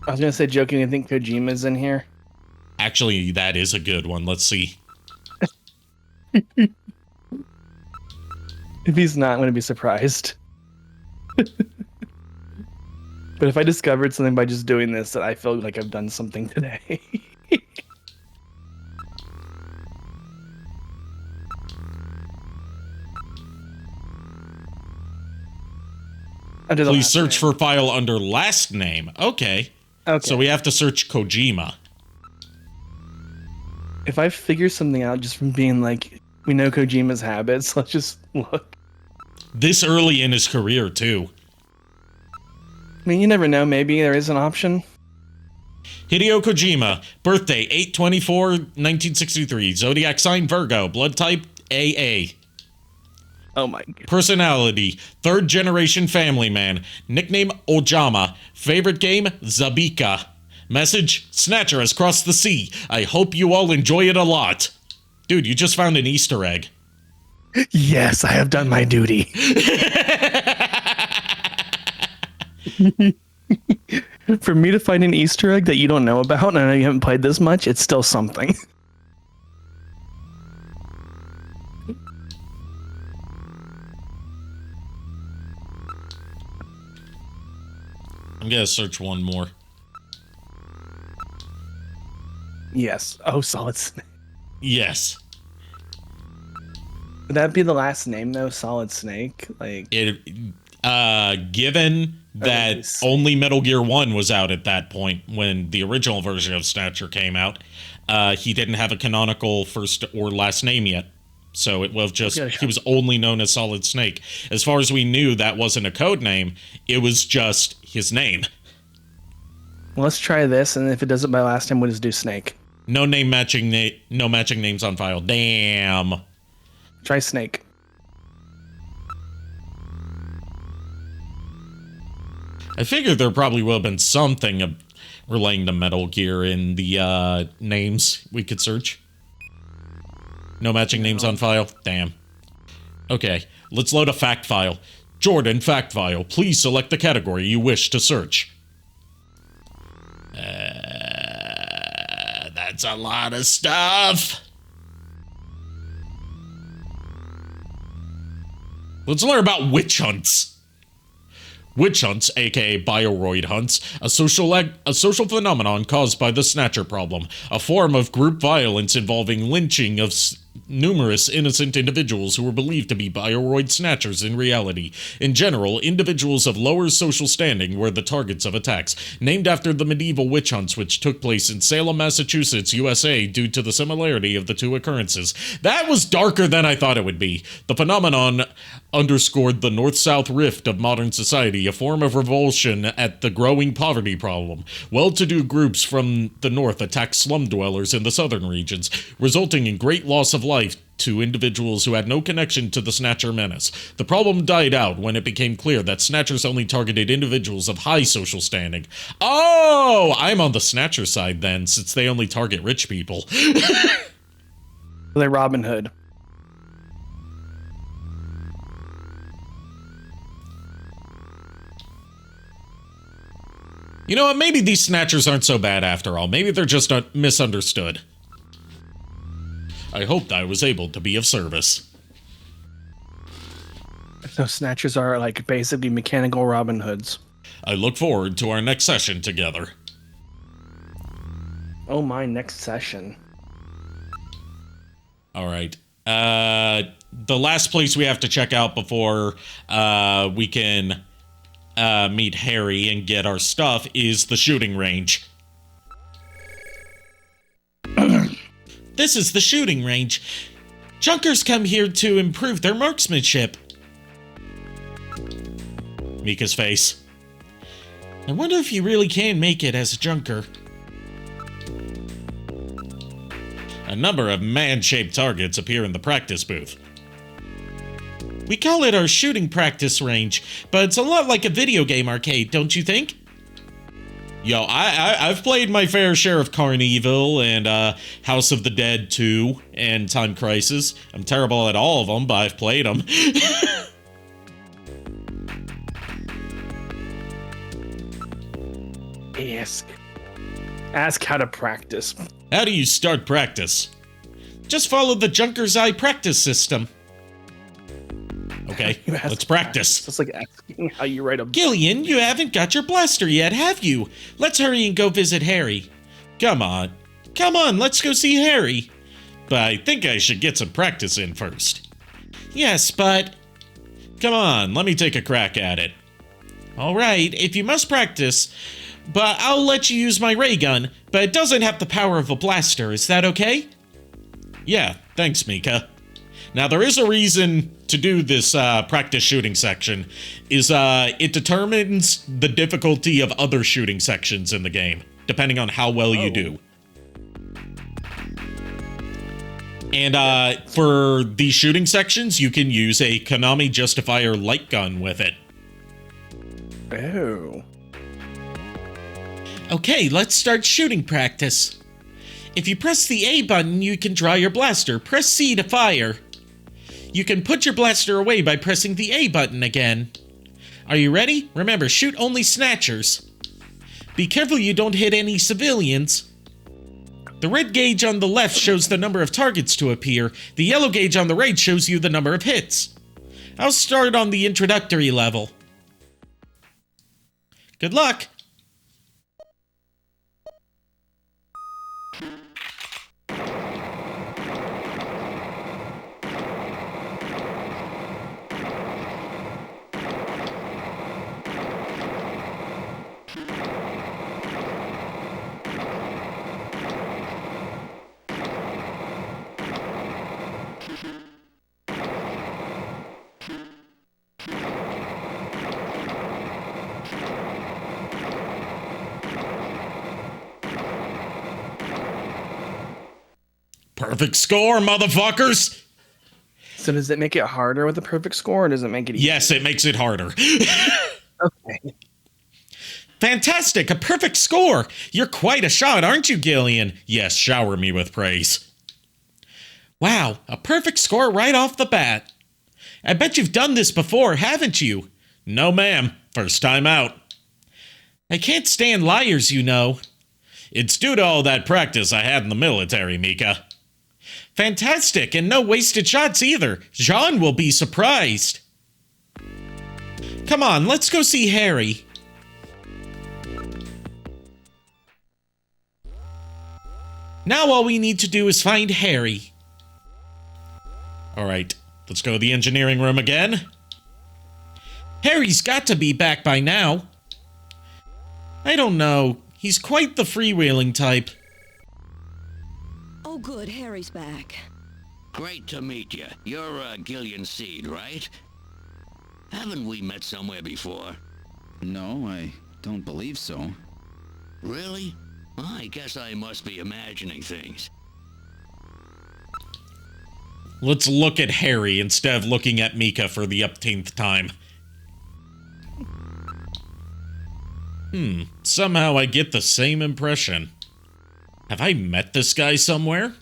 I was gonna say, joking, I think Kojima's in here. Actually, that is a good one. Let's see. If he's not, I'm gonna be surprised. But if I discovered something by just doing this, that I feel like I've done something today. Please search for file under last name. Okay. Okay. So we have to search Kojima. If I figure something out just from being like, we know Kojima's habits, let's just look. This early in his career, too. I mean, you never know. Maybe there is an option. Hideo Kojima. Birthday, 8/24/1963. Zodiac sign, Virgo. Blood type, AA. Oh my god. Personality, third generation family man. Nickname, Ojama. Favorite game, Zabika. Message, Snatcher has crossed the sea. I hope you all enjoy it a lot. Dude, you just found an Easter egg. Yes, I have done my duty. For me to find an Easter egg that you don't know about, and I know you haven't played this much, it's still something. I'm gonna search one more. Yes. Oh, Solid Snake. Yes. Would that be the last name, though? Solid Snake? Like, Given that Nice. only Metal Gear 1 was out at that point when the original version of Snatcher came out, he didn't have a canonical first or last name yet. So it was just, he was only known as Solid Snake. As far as we knew, that wasn't a code name. It was just his name. Well, let's try this, and if it doesn't by last time, we'll just do Snake. No name matching, no matching names on file. Damn. Try Snake. I figured there probably would have been something relating to Metal Gear in the names we could search. No matching names on file? Damn. Okay, let's load a fact file. Jordan, fact file. Please select the category you wish to search. That's a lot of stuff. Let's learn about witch hunts. Witch hunts, aka bioroid hunts, a social phenomenon caused by the Snatcher problem, a form of group violence involving lynching of numerous innocent individuals who were believed to be bioroid snatchers in reality. In general, individuals of lower social standing were the targets of attacks, named after the medieval witch hunts which took place in Salem, Massachusetts, USA, due to the similarity of the two occurrences. That was darker than I thought it would be. The phenomenon underscored the north-south rift of modern society, a form of revulsion at the growing poverty problem. Well-to-do groups from the north attacked slum dwellers in the southern regions, resulting in great loss of life to individuals who had no connection to the Snatcher menace. The problem died out when it became clear that Snatchers only targeted individuals of high social standing. Oh, I'm on the Snatcher side then, since they only target rich people. They're Robin Hood. You know what, maybe these Snatchers aren't so bad after all. Maybe they're just misunderstood. I hoped I was able to be of service. So Snatchers are like basically mechanical Robin Hoods. I look forward to our next session together. Oh my, next session. Alright. The last place we have to check out before we can meet Harry and get our stuff is the shooting range. This is the shooting range. Junkers come here to improve their marksmanship. Mika's face. I wonder if you really can make it as a junker. A number of man-shaped targets appear in the practice booth. We call it our shooting practice range, but it's a lot like a video game arcade, don't you think? Yo, I've played my fair share of Carnival and House of the Dead 2 and Time Crisis. I'm terrible at all of them, but I've played them. Ask how to practice. How do you start practice? Just follow the Junker's Eye practice system. Okay, let's practice. It's like asking how you write a... Gillian, you haven't got your blaster yet, have you? Let's hurry and go visit Harry. Come on. Come on, let's go see Harry. But I think I should get some practice in first. Yes, but... Come on, let me take a crack at it. Alright, if you must practice, but I'll let you use my ray gun, but it doesn't have the power of a blaster, is that okay? Yeah, thanks, Mika. Now, there is a reason to do this practice shooting section, is it determines the difficulty of other shooting sections in the game, depending on how well you do. And for these shooting sections, you can use a Konami Justifier light gun with it. Oh. Okay, let's start shooting practice. If you press the A button, you can draw your blaster. Press C to fire. You can put your blaster away by pressing the A button again. Are you ready? Remember, shoot only Snatchers. Be careful you don't hit any civilians. The red gauge on the left shows the number of targets to appear. The yellow gauge on the right shows you the number of hits. I'll start on the introductory level. Good luck! Perfect score, motherfuckers! So does it make it harder with a perfect score, or does it make it easier? Yes, it makes it harder. Okay. Fantastic, a perfect score! You're quite a shot, aren't you, Gillian? Yes, shower me with praise. Wow, a perfect score right off the bat. I bet you've done this before, haven't you? No, ma'am. First time out. I can't stand liars, you know. It's due to all that practice I had in the military, Mika. Fantastic, and no wasted shots either. Jean will be surprised. Come on, let's go see Harry. Now all we need to do is find Harry. Alright, let's go to the engineering room again. Harry's got to be back by now. I don't know. He's quite the freewheeling type. Oh, good. Harry's back. Great to meet you. You're Gillian Seed, right? Haven't we met somewhere before? No, I don't believe so. Really? I guess I must be imagining things. Let's look at Harry instead of looking at Mika for the upteenth time. Somehow I get the same impression. Have I met this guy somewhere?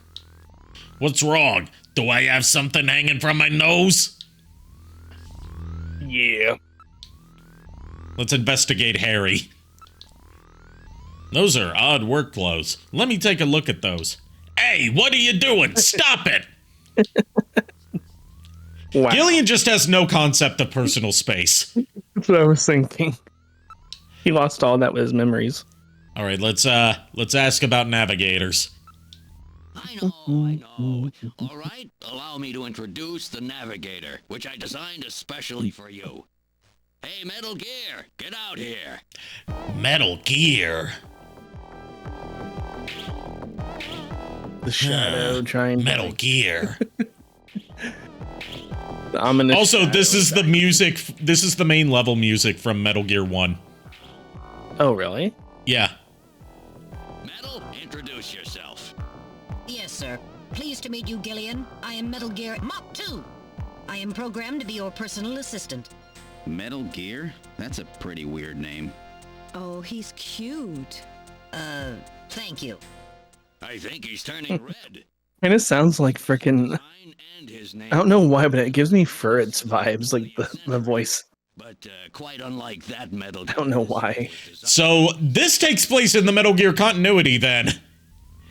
What's wrong? Do I have something hanging from my nose? Yeah. Let's investigate Harry. Those are odd work clothes. Let me take a look at those. Hey, what are you doing? Stop it! Wow. Gillian just has no concept of personal space. That's what I was thinking. He lost all that with his memories. All right, let's ask about navigators. I know. All right, allow me to introduce the Navigator, which I designed especially for you. Hey, Metal Gear, get out here. Metal Gear. The shadow trying Metal to... Gear. The ominous Also, this shadow is the music. This is the main level music from Metal Gear 1. Oh, really? Yeah. Metal, introduce yourself. Yes, sir. Pleased to meet you, Gillian. I am Metal Gear Mach 2. I am programmed to be your personal assistant. Metal Gear? That's a pretty weird name. Oh, he's cute. Thank you. I think he's turning red. And it sounds like freaking... Mine and his name. I don't know why, but it gives me Furret's vibes, like the voice. But quite unlike that Metal Gear. I don't know why. So this takes place in the Metal Gear continuity then,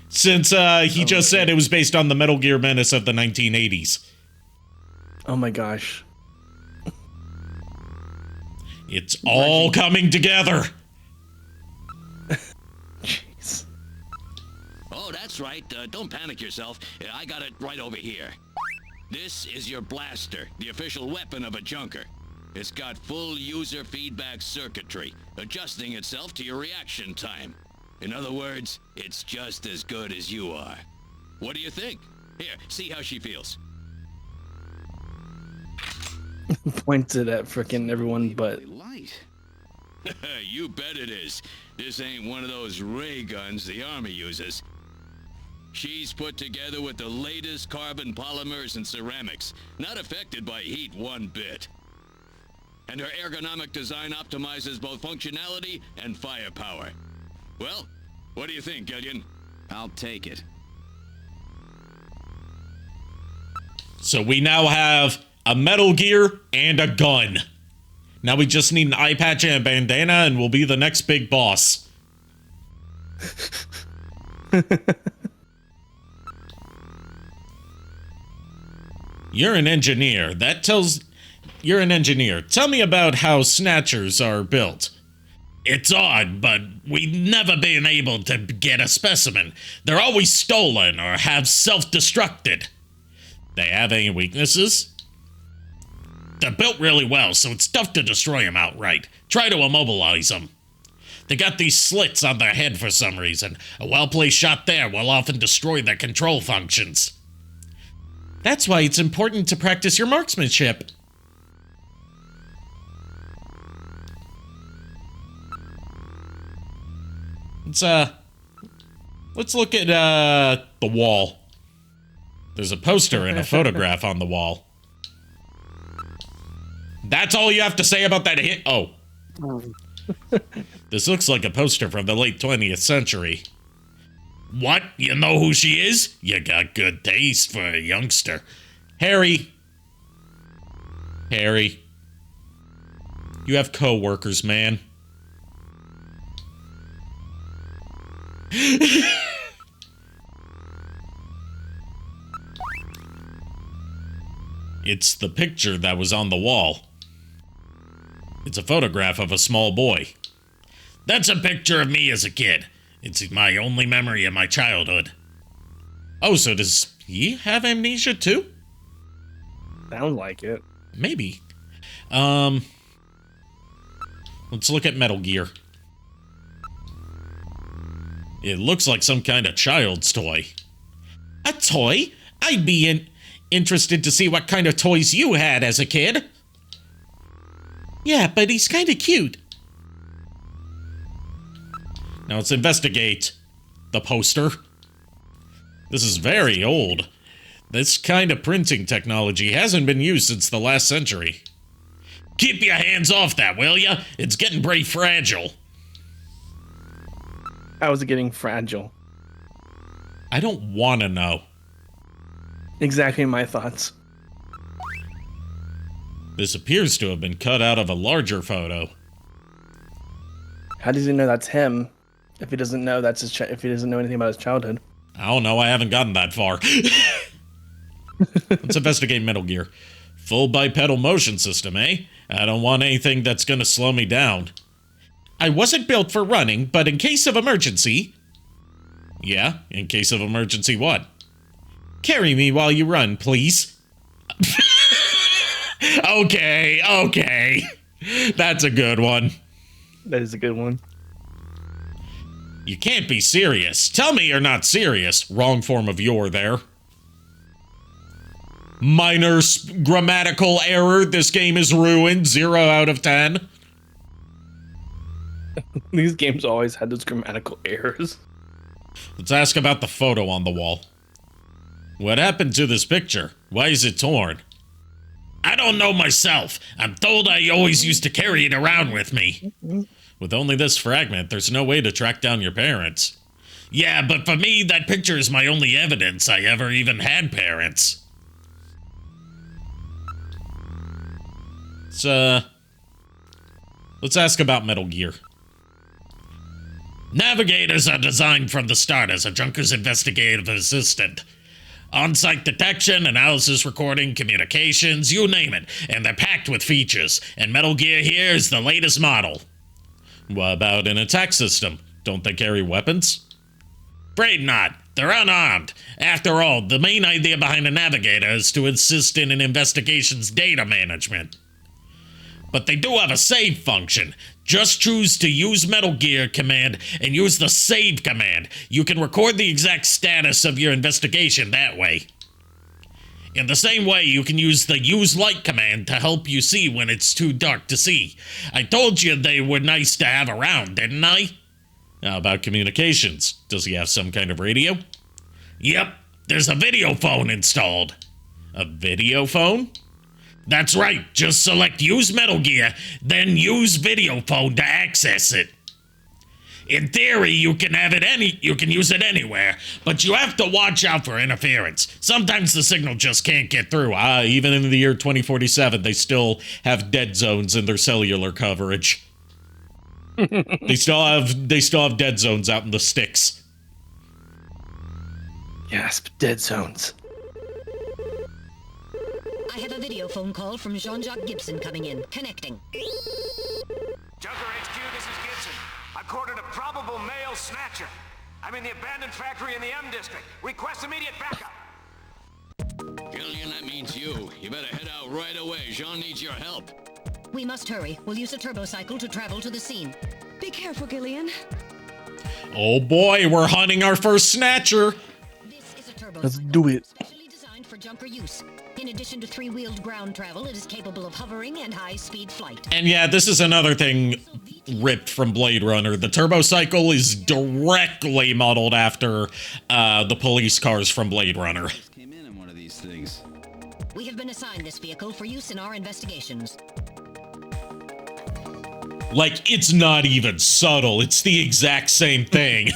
since he just said it was based on the Metal Gear Menace of the 1980s. Oh my gosh. It's all coming together. Jeez. Oh, that's right. Don't panic yourself. I got it right over here. This is your blaster, the official weapon of a junker. It's got full user feedback circuitry, adjusting itself to your reaction time. In other words, it's just as good as you are. What do you think? Here, see how she feels. Pointed at freaking everyone, but Really light. You bet it is. This ain't one of those ray guns the Army uses. She's put together with the latest carbon polymers and ceramics, not affected by heat one bit. And her ergonomic design optimizes both functionality and firepower. Well, what do you think, Gillian? I'll take it. So we now have a Metal Gear and a gun. Now we just need an eye patch and a bandana and we'll be the next big boss. You're an engineer. You're an engineer. Tell me about how Snatchers are built. It's odd, but we've never been able to get a specimen. They're always stolen or have self-destructed. They have any weaknesses? They're built really well, so it's tough to destroy them outright. Try to immobilize them. They got these slits on their head for some reason. A well-placed shot there will often destroy their control functions. That's why it's important to practice your marksmanship. Let's look at the wall. There's a poster and a photograph on the wall. That's all you have to say about that hit? Oh. This looks like a poster from the late 20th century. What? You know who she is? You got good taste for a youngster. Harry. Harry. You have co-workers, man. It's the picture that was on the wall. It's a photograph of a small boy. That's a picture of me as a kid. It's my only memory of my childhood. Oh, so does he have amnesia too? Sounds like it. Maybe. Let's look at Metal Gear. It looks like some kind of child's toy. A toy? I'd be interested to see what kind of toys you had as a kid. Yeah, but he's kind of cute. Now let's investigate the poster. This is very old. This kind of printing technology hasn't been used since the last century. Keep your hands off that, will ya? It's getting pretty fragile. How is it getting fragile? I don't want to know. Exactly my thoughts. This appears to have been cut out of a larger photo. How does he know that's him? If he doesn't know that's his if he doesn't know anything about his childhood. I don't know, I haven't gotten that far. Let's investigate Metal Gear. Full bipedal motion system, eh? I don't want anything that's gonna slow me down. I wasn't built for running, but in case of emergency... Yeah, in case of emergency what? Carry me while you run, please. Okay. That's a good one. That is a good one. You can't be serious. Tell me you're not serious. Wrong form of "you're" there. Minor grammatical error. This game is ruined. 0 out of 10. These games always had those grammatical errors. Let's ask about the photo on the wall. What happened to this picture? Why is it torn? I don't know myself. I'm told I always used to carry it around with me. With only this fragment, there's no way to track down your parents. Yeah, but for me, that picture is my only evidence I ever even had parents. Let's ask about Metal Gear. Navigators are designed from the start as a junker's investigative assistant. On-site detection, analysis, recording, communications, you name it, and they're packed with features, and Metal Gear here is the latest model. What about an attack system? Don't they carry weapons? Afraid not. They're unarmed. After all, the main idea behind a Navigator is to assist in an investigation's data management. But they do have a save function. Just choose to use Metal Gear command and use the save command. You can record the exact status of your investigation that way. In the same way, you can use the use light command to help you see when it's too dark to see. I told you they were nice to have around, didn't I? How about communications? Does he have some kind of radio? Yep, there's a video phone installed. A video phone? That's right, just select Use Metal Gear, then use Video Phone to access it. In theory, you can use it anywhere, but you have to watch out for interference. Sometimes the signal just can't get through. Even in the year 2047, they still have dead zones in their cellular coverage. They still have dead zones out in the sticks. Yes, dead zones. I have a video phone call from Jean-Jacques Gibson coming in. Connecting. Junker HQ, this is Gibson. I've cornered a probable male snatcher. I'm in the abandoned factory in the M district. Request immediate backup. Gillian, that means you. You better head out right away. Jean needs your help. We must hurry. We'll use a turbocycle to travel to the scene. Be careful, Gillian. Oh boy, we're hunting our first snatcher. This is a turbocycle. Let's do it. Specially designed for junker use. In addition to 3-wheeled ground travel, it is capable of hovering and high-speed flight. And yeah, this is another thing ripped from Blade Runner. The turbocycle is directly modeled after the police cars from Blade Runner. Came in one of have been assigned this vehicle for use in our investigations. Like, it's not even subtle. It's the exact same thing.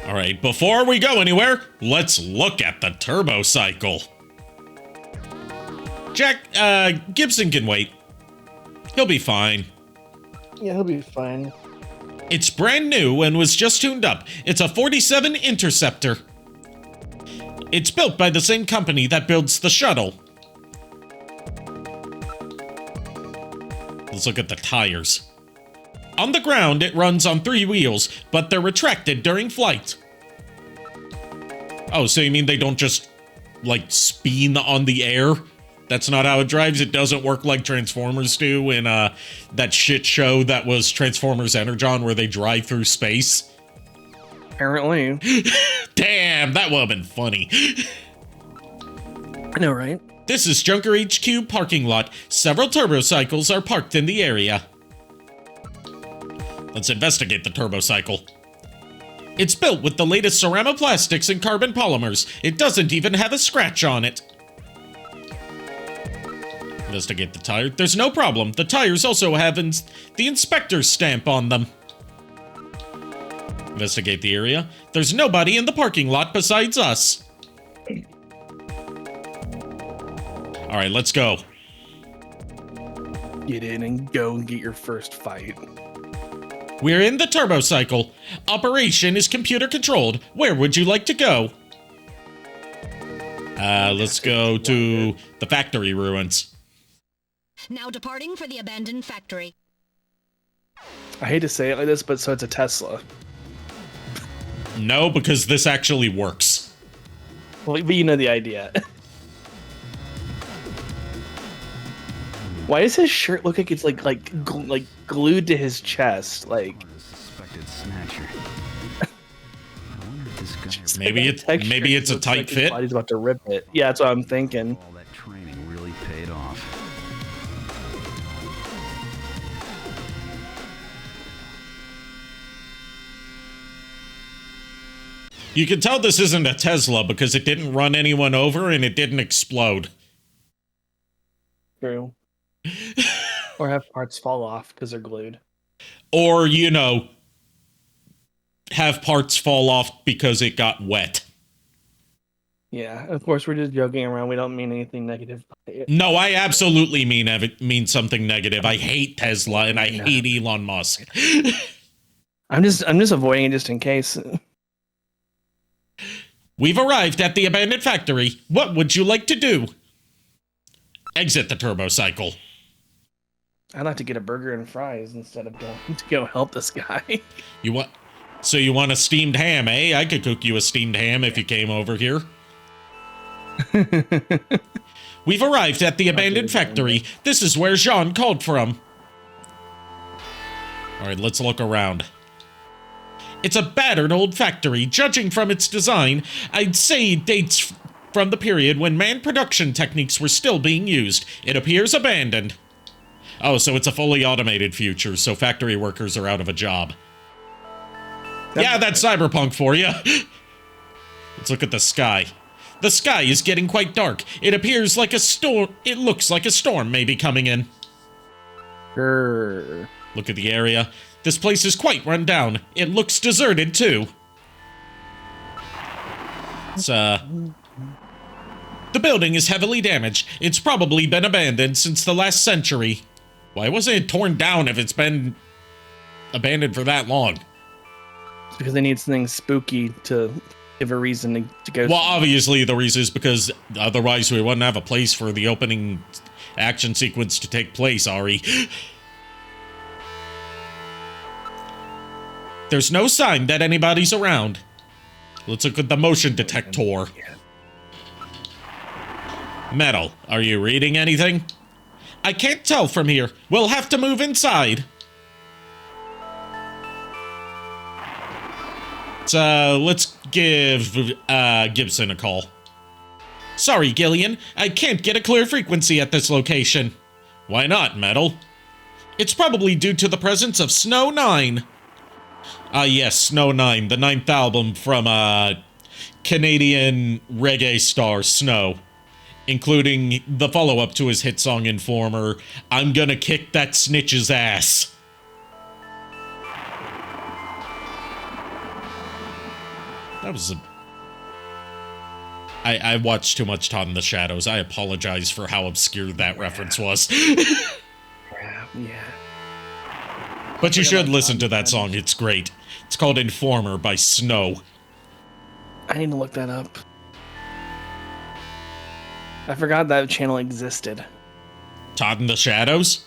All right, before we go anywhere, let's look at the turbo cycle. Jack, Gibson can wait. He'll be fine. Yeah, he'll be fine. It's brand new and was just tuned up. It's a 47 Interceptor. It's built by the same company that builds the shuttle. Let's look at the tires. On the ground, it runs on 3 wheels, but they're retracted during flight. Oh, so you mean they don't just, like, spin on the air? That's not how it drives? It doesn't work like Transformers do in, that shit show that was Transformers Energon where they drive through space? Apparently. Damn, that would have been funny. I know, right? This is Junker HQ parking lot. Several turbocycles are parked in the area. Let's investigate the turbocycle. It's built with the latest ceramiplastics and carbon polymers. It doesn't even have a scratch on it. Investigate the tire. There's no problem. The tires also have the inspector's stamp on them. Investigate the area. There's nobody in the parking lot besides us. All right, let's go. Get in and go and get your first fight. We're in the turbocycle. Operation is computer controlled. Where would you like to go? Let's go to the factory ruins. Now departing for the abandoned factory. I hate to say it like this, but so it's a Tesla. No, because this actually works. Well, but you know the idea. Why does his shirt look like it's like glued to his chest? Like Suspected Snatcher. I wonder if this guy Maybe it's a tight fit. His body's about to rip it. Yeah, that's what I'm thinking. all that training really paid off. You can tell this isn't a Tesla because it didn't run anyone over and it didn't explode. True. Or have parts fall off because they're glued. Or, you know, have parts fall off because it got wet. Yeah, of course we're just joking around. We don't mean anything negative. No, I absolutely mean something negative. I hate Tesla and I hate Elon Musk. I'm just avoiding it just in case. We've arrived at the abandoned factory. What would you like to do? Exit the turbocycle. I'd like to get a burger and fries instead of going to go help this guy. You want a steamed ham, eh? I could cook you a steamed ham if you came over here. We've arrived at the abandoned factory. This is where Jean called from. All right, let's look around. It's a battered old factory. Judging from its design, I'd say it dates from the period when manned production techniques were still being used. It appears abandoned. Oh, so it's a fully automated future, so factory workers are out of a job. Yeah, that's cyberpunk for you. Let's look at the sky. The sky is getting quite dark. It appears like a storm. It looks like a storm may be coming in. Grr. Look at the area. This place is quite run down. It looks deserted, too. The building is heavily damaged. It's probably been abandoned since the last century. Why wasn't it torn down if it's been abandoned for that long? It's because they need something spooky to give a reason to go. Well, obviously the reason is because otherwise we wouldn't have a place for the opening action sequence to take place, Ari. There's no sign that anybody's around. Let's look at the motion detector. Metal, are you reading anything? I can't tell from here. We'll have to move inside. Let's give Gibson a call. Sorry, Gillian. I can't get a clear frequency at this location. Why not, Metal? It's probably due to the presence of Snow 9. Yes, Snow 9, the 9th album from, Canadian reggae star Snow, including the follow-up to his hit song Informer, I'm Gonna Kick That Snitch's Ass. That was I watched too much Todd in the Shadows. I apologize for how obscure that reference was. Yeah. But you should listen to that song. It's great. It's called Informer by Snow. I need to look that up. I forgot that channel existed. Todd in the Shadows?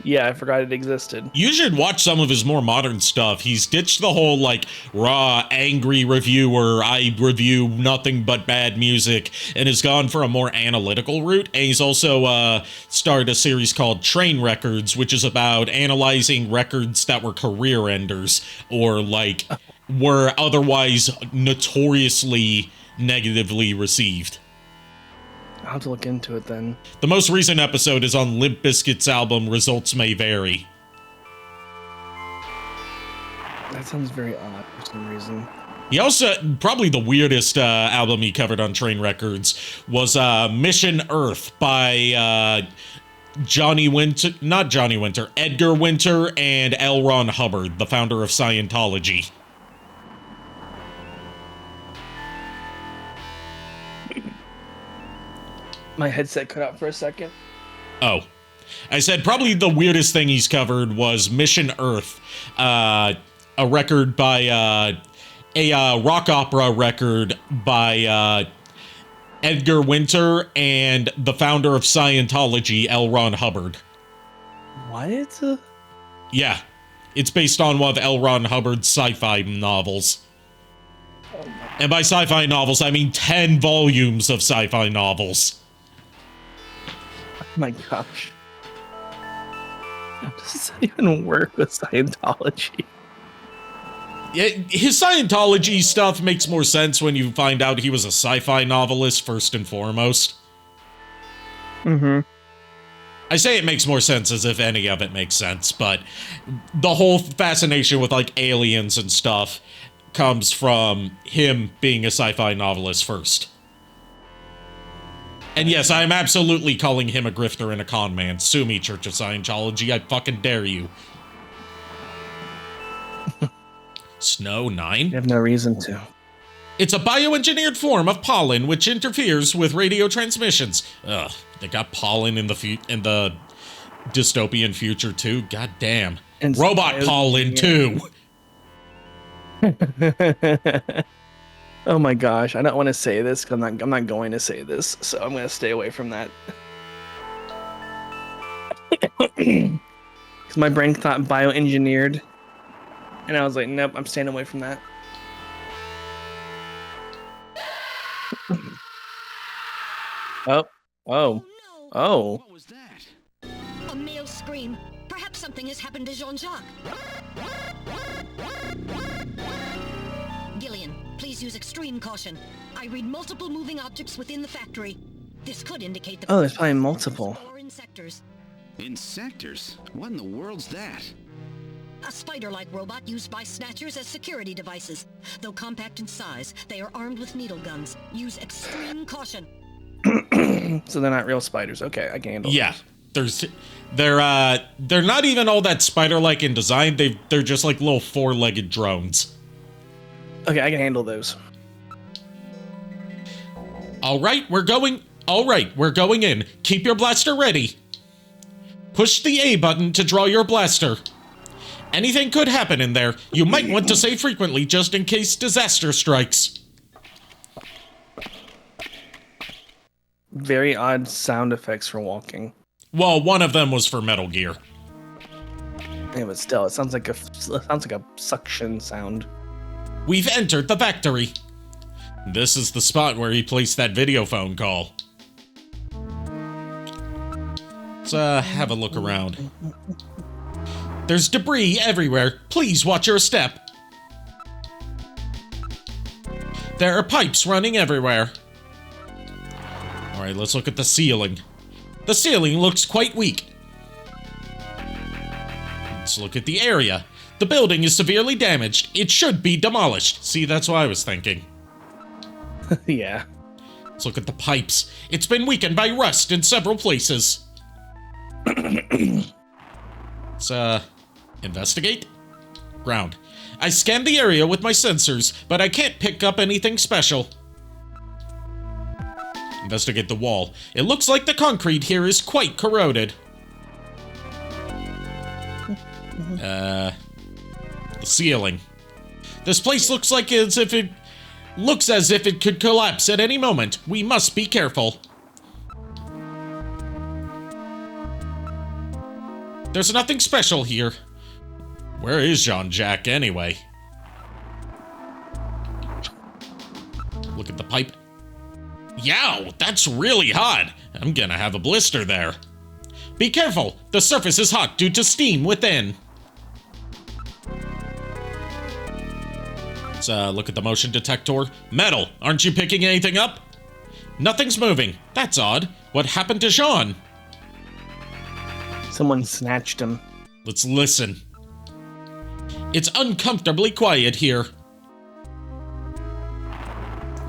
Yeah, I forgot it existed. You should watch some of his more modern stuff. He's ditched the whole, like, raw, angry reviewer, I review nothing but bad music, and has gone for a more analytical route. And he's also started a series called Train Records, which is about analyzing records that were career enders, or, like, were otherwise notoriously negatively received. I'll have to look into it then. The most recent episode is on Limp Bizkit's album Results May Vary. That sounds very odd for some reason. He also, probably the weirdest album he covered on Train Records was Mission Earth by Edgar Winter and L. Ron Hubbard, the founder of Scientology. My headset cut out for a second. Oh. I said probably the weirdest thing he's covered was Mission Earth, a record by, a rock opera record by Edgar Winter and the founder of Scientology, L. Ron Hubbard. What? Yeah. It's based on one of L. Ron Hubbard's sci-fi novels. And by sci-fi novels, I mean 10 volumes of sci-fi novels. Oh my gosh. How does that even work with Scientology? Yeah, his Scientology stuff makes more sense when you find out he was a sci-fi novelist first and foremost. Mm-hmm. I say it makes more sense as if any of it makes sense, but the whole fascination with, like, aliens and stuff comes from him being a sci-fi novelist first. And yes, I'm absolutely calling him a grifter and a con man. Sue me, Church of Scientology. I fucking dare you. Snow 9? You have no reason to. It's a bioengineered form of pollen which interferes with radio transmissions. Ugh, they got pollen in the dystopian future too. God damn. And robot pollen too. Oh my gosh, I don't want to say this because I'm not going to say this, so I'm going to stay away from that. Because my brain thought bioengineered, and I was like, nope, I'm staying away from that. Oh. What was that? A male scream. Perhaps something has happened to Jean-Jacques. Gillian, please use extreme caution. I read multiple moving objects within the factory. This could indicate that... Oh, there's probably multiple. ...or insectors. Insectors? What in the world's that? A spider-like robot used by Snatchers as security devices. Though compact in size, they are armed with needle guns. Use extreme caution. So they're not real spiders. Okay, I can handle Yeah. They're not even all that spider-like in design. They're just like little four-legged drones. Okay, I can handle those. All right, we're going in. Keep your blaster ready. Push the A button to draw your blaster. Anything could happen in there. You might want to save frequently just in case disaster strikes. Very odd sound effects for walking. Well, one of them was for Metal Gear. Yeah, but still, it sounds like a suction sound. We've entered the factory. This is the spot where he placed that video phone call. Let's have a look around. There's debris everywhere. Please watch your step. There are pipes running everywhere. Alright, let's look at the ceiling. The ceiling looks quite weak. Let's look at the area. The building is severely damaged. It should be demolished. See, that's what I was thinking. Yeah. Let's look at the pipes. It's been weakened by rust in several places. Let's, investigate? Ground. I scanned the area with my sensors, but I can't pick up anything special. Investigate the wall. It looks like the concrete here is quite corroded. The ceiling. This place looks as if it could collapse at any moment. We must be careful. There's nothing special here. Where is Jean-Jacques anyway? Look at the pipe. Yow, that's really hot. I'm gonna have a blister there. Be careful, the surface is hot due to steam within. Let's look at the motion detector. Metal, aren't you picking anything up? Nothing's moving. That's odd. What happened to Jean? Someone snatched him. Let's listen. It's uncomfortably quiet here.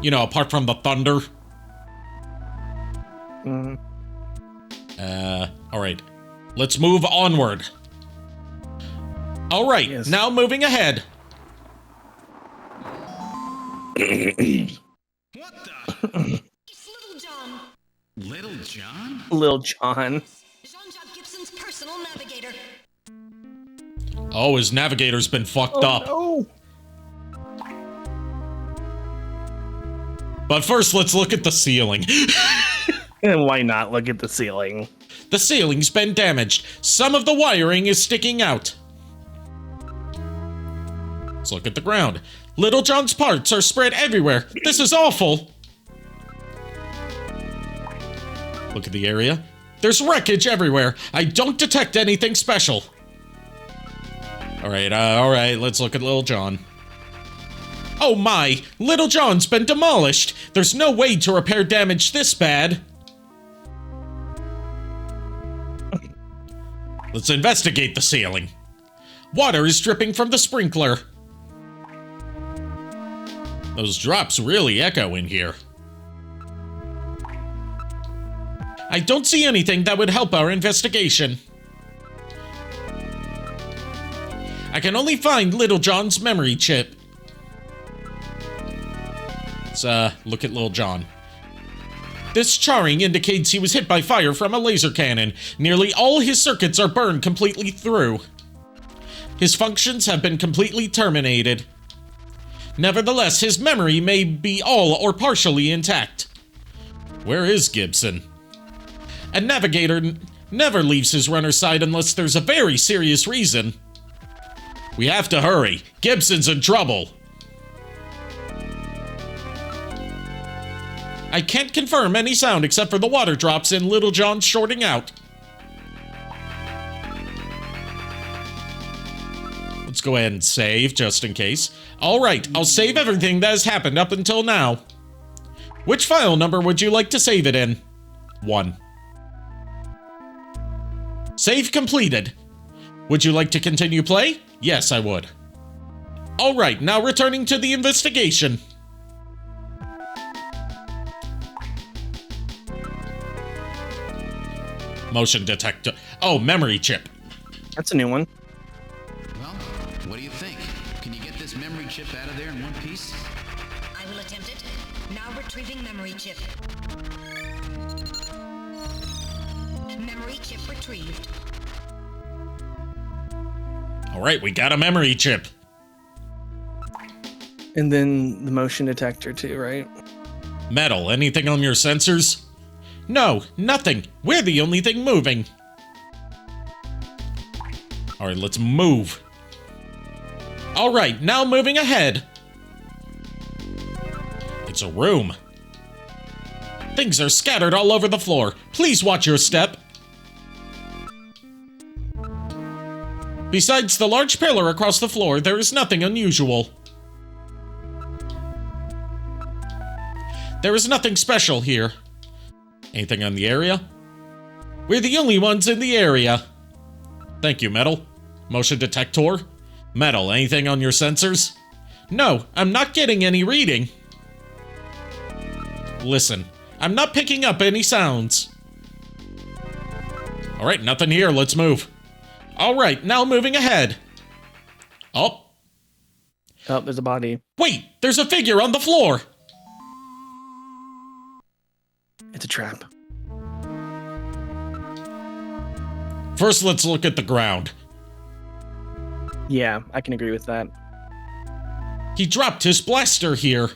You know, apart from the thunder. Alright. Let's move onward. Alright, Yes. now moving ahead. What the? It's Little John. Little John? Lil John. Jean-Jacques Gibson's personal navigator. Oh, his navigator's been fucked up. Oh, But first, let's look at the ceiling. and why not look at the ceiling? The ceiling's been damaged. Some of the wiring is sticking out. Let's look at the ground. Little John's parts are spread everywhere. This is awful. Look at the area. There's wreckage everywhere. I don't detect anything special. All right, let's look at Little John. Oh my, Little John's been demolished. There's no way to repair damage this bad. Let's investigate the ceiling. Water is dripping from the sprinkler. Those drops really echo in here. I don't see anything that would help our investigation. I can only find Little John's memory chip. Let's look at Little John. This charring indicates he was hit by fire from a laser cannon. Nearly all his circuits are burned completely through. His functions have been completely terminated. Nevertheless, his memory may be all or partially intact. Where is Gibson? A navigator never leaves his runner's side unless there's a very serious reason. We have to hurry. Gibson's in trouble. I can't confirm any sound except for the water drops and Little John shorting out. Let's go ahead and save, just in case. Alright, I'll save everything that has happened up until now. Which file number would you like to save it in? 1. Save completed. Would you like to continue play? Yes, I would. Alright, now returning to the investigation. Motion detector. Oh, memory chip. That's a new one. Well, what do you think? Can you get this memory chip out of there in one piece? I will attempt it. Now retrieving memory chip. Memory chip retrieved. Alright, we got a memory chip. And then the motion detector too, right? Metal, anything on your sensors? No, nothing. We're the only thing moving. Alright, let's move. Alright, now moving ahead. It's a room. Things are scattered all over the floor. Please watch your step. Besides the large pillar across the floor, there is nothing unusual. There is nothing special here. Anything on the area? We're the only ones in the area. Thank you, Metal. Motion detector? Metal, anything on your sensors? No, I'm not getting any reading. Listen, I'm not picking up any sounds. Alright, nothing here. Let's move. Alright, now moving ahead. Oh. Oh, there's a body. Wait, there's a figure on the floor. It's a trap. First, let's look at the ground. Yeah, I can agree with that. He dropped his blaster here.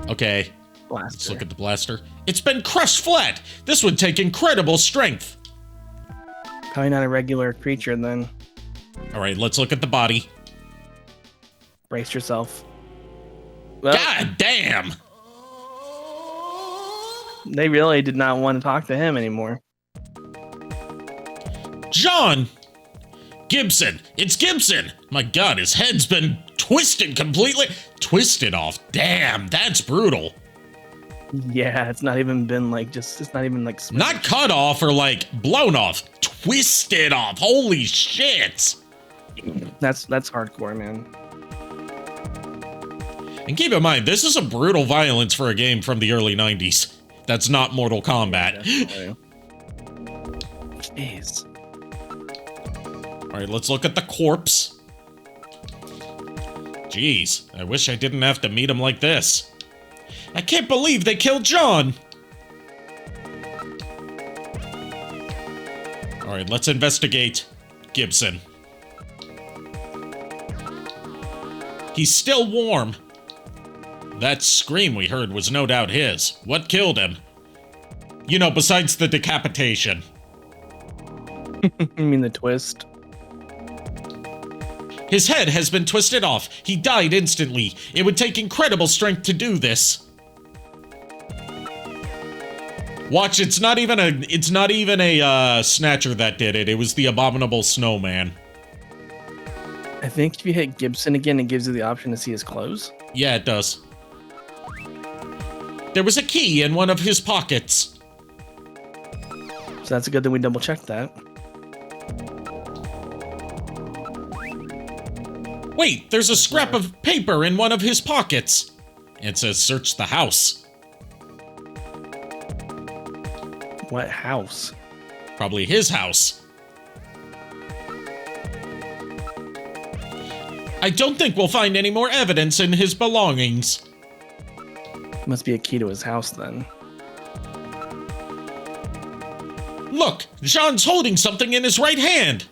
Okay, Blaster. let's look at the blaster. It's been crushed flat. This would take incredible strength. Probably not a regular creature then. All right, let's look at the body. Brace yourself. Well, God damn! they really did not want to talk to him anymore. John! Gibson! It's Gibson! My god, his head's been twisted completely. Twisted off. Damn, that's brutal. Yeah, it's not even been like it's not even like Not cut off or like blown off. Twisted off. Holy shit! That's hardcore, man. And keep in mind, this is a brutal violence for a game from the early 90s. That's not Mortal Kombat. Jeez. Alright, let's look at the corpse. Jeez, I wish I didn't have to meet him like this. I can't believe they killed John! Alright, let's investigate Gibson. He's still warm. That scream we heard was no doubt his. What killed him? You know, besides the decapitation. You mean the twist? His head has been twisted off. He died instantly. It would take incredible strength to do this. Watch, it's not even a Snatcher that did it. It was the abominable snowman. I think if you hit Gibson again, it gives you the option to see his clothes. Yeah, it does. There was a key in one of his pockets. So that's a good thing we double checked that. Wait, there's a scrap of paper in one of his pockets. It says search the house. What house? Probably his house. I don't think we'll find any more evidence in his belongings. Must be a key to his house then. Look, John's holding something in his right hand.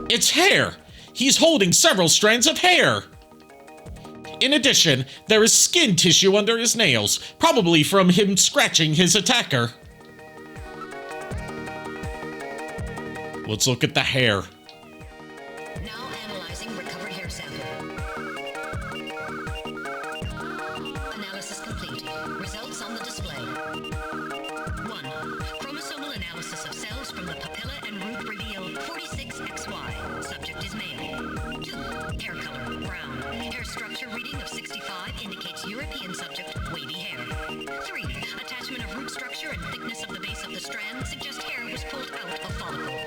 It's hair. He's holding several strands of hair. In addition, there is skin tissue under his nails, probably from him scratching his attacker. Let's look at the hair. Now analyzing recovered hair sample. Analysis complete. Results on the display. 1. Chromosomal analysis of cells from the papilla and root reveal 46XY. Subject is male. 2. Hair color, brown. Hair structure reading of 65 indicates European subject, wavy hair. 3. Attachment of root structure and thickness of the base of the strand suggest hair was pulled out of follicle.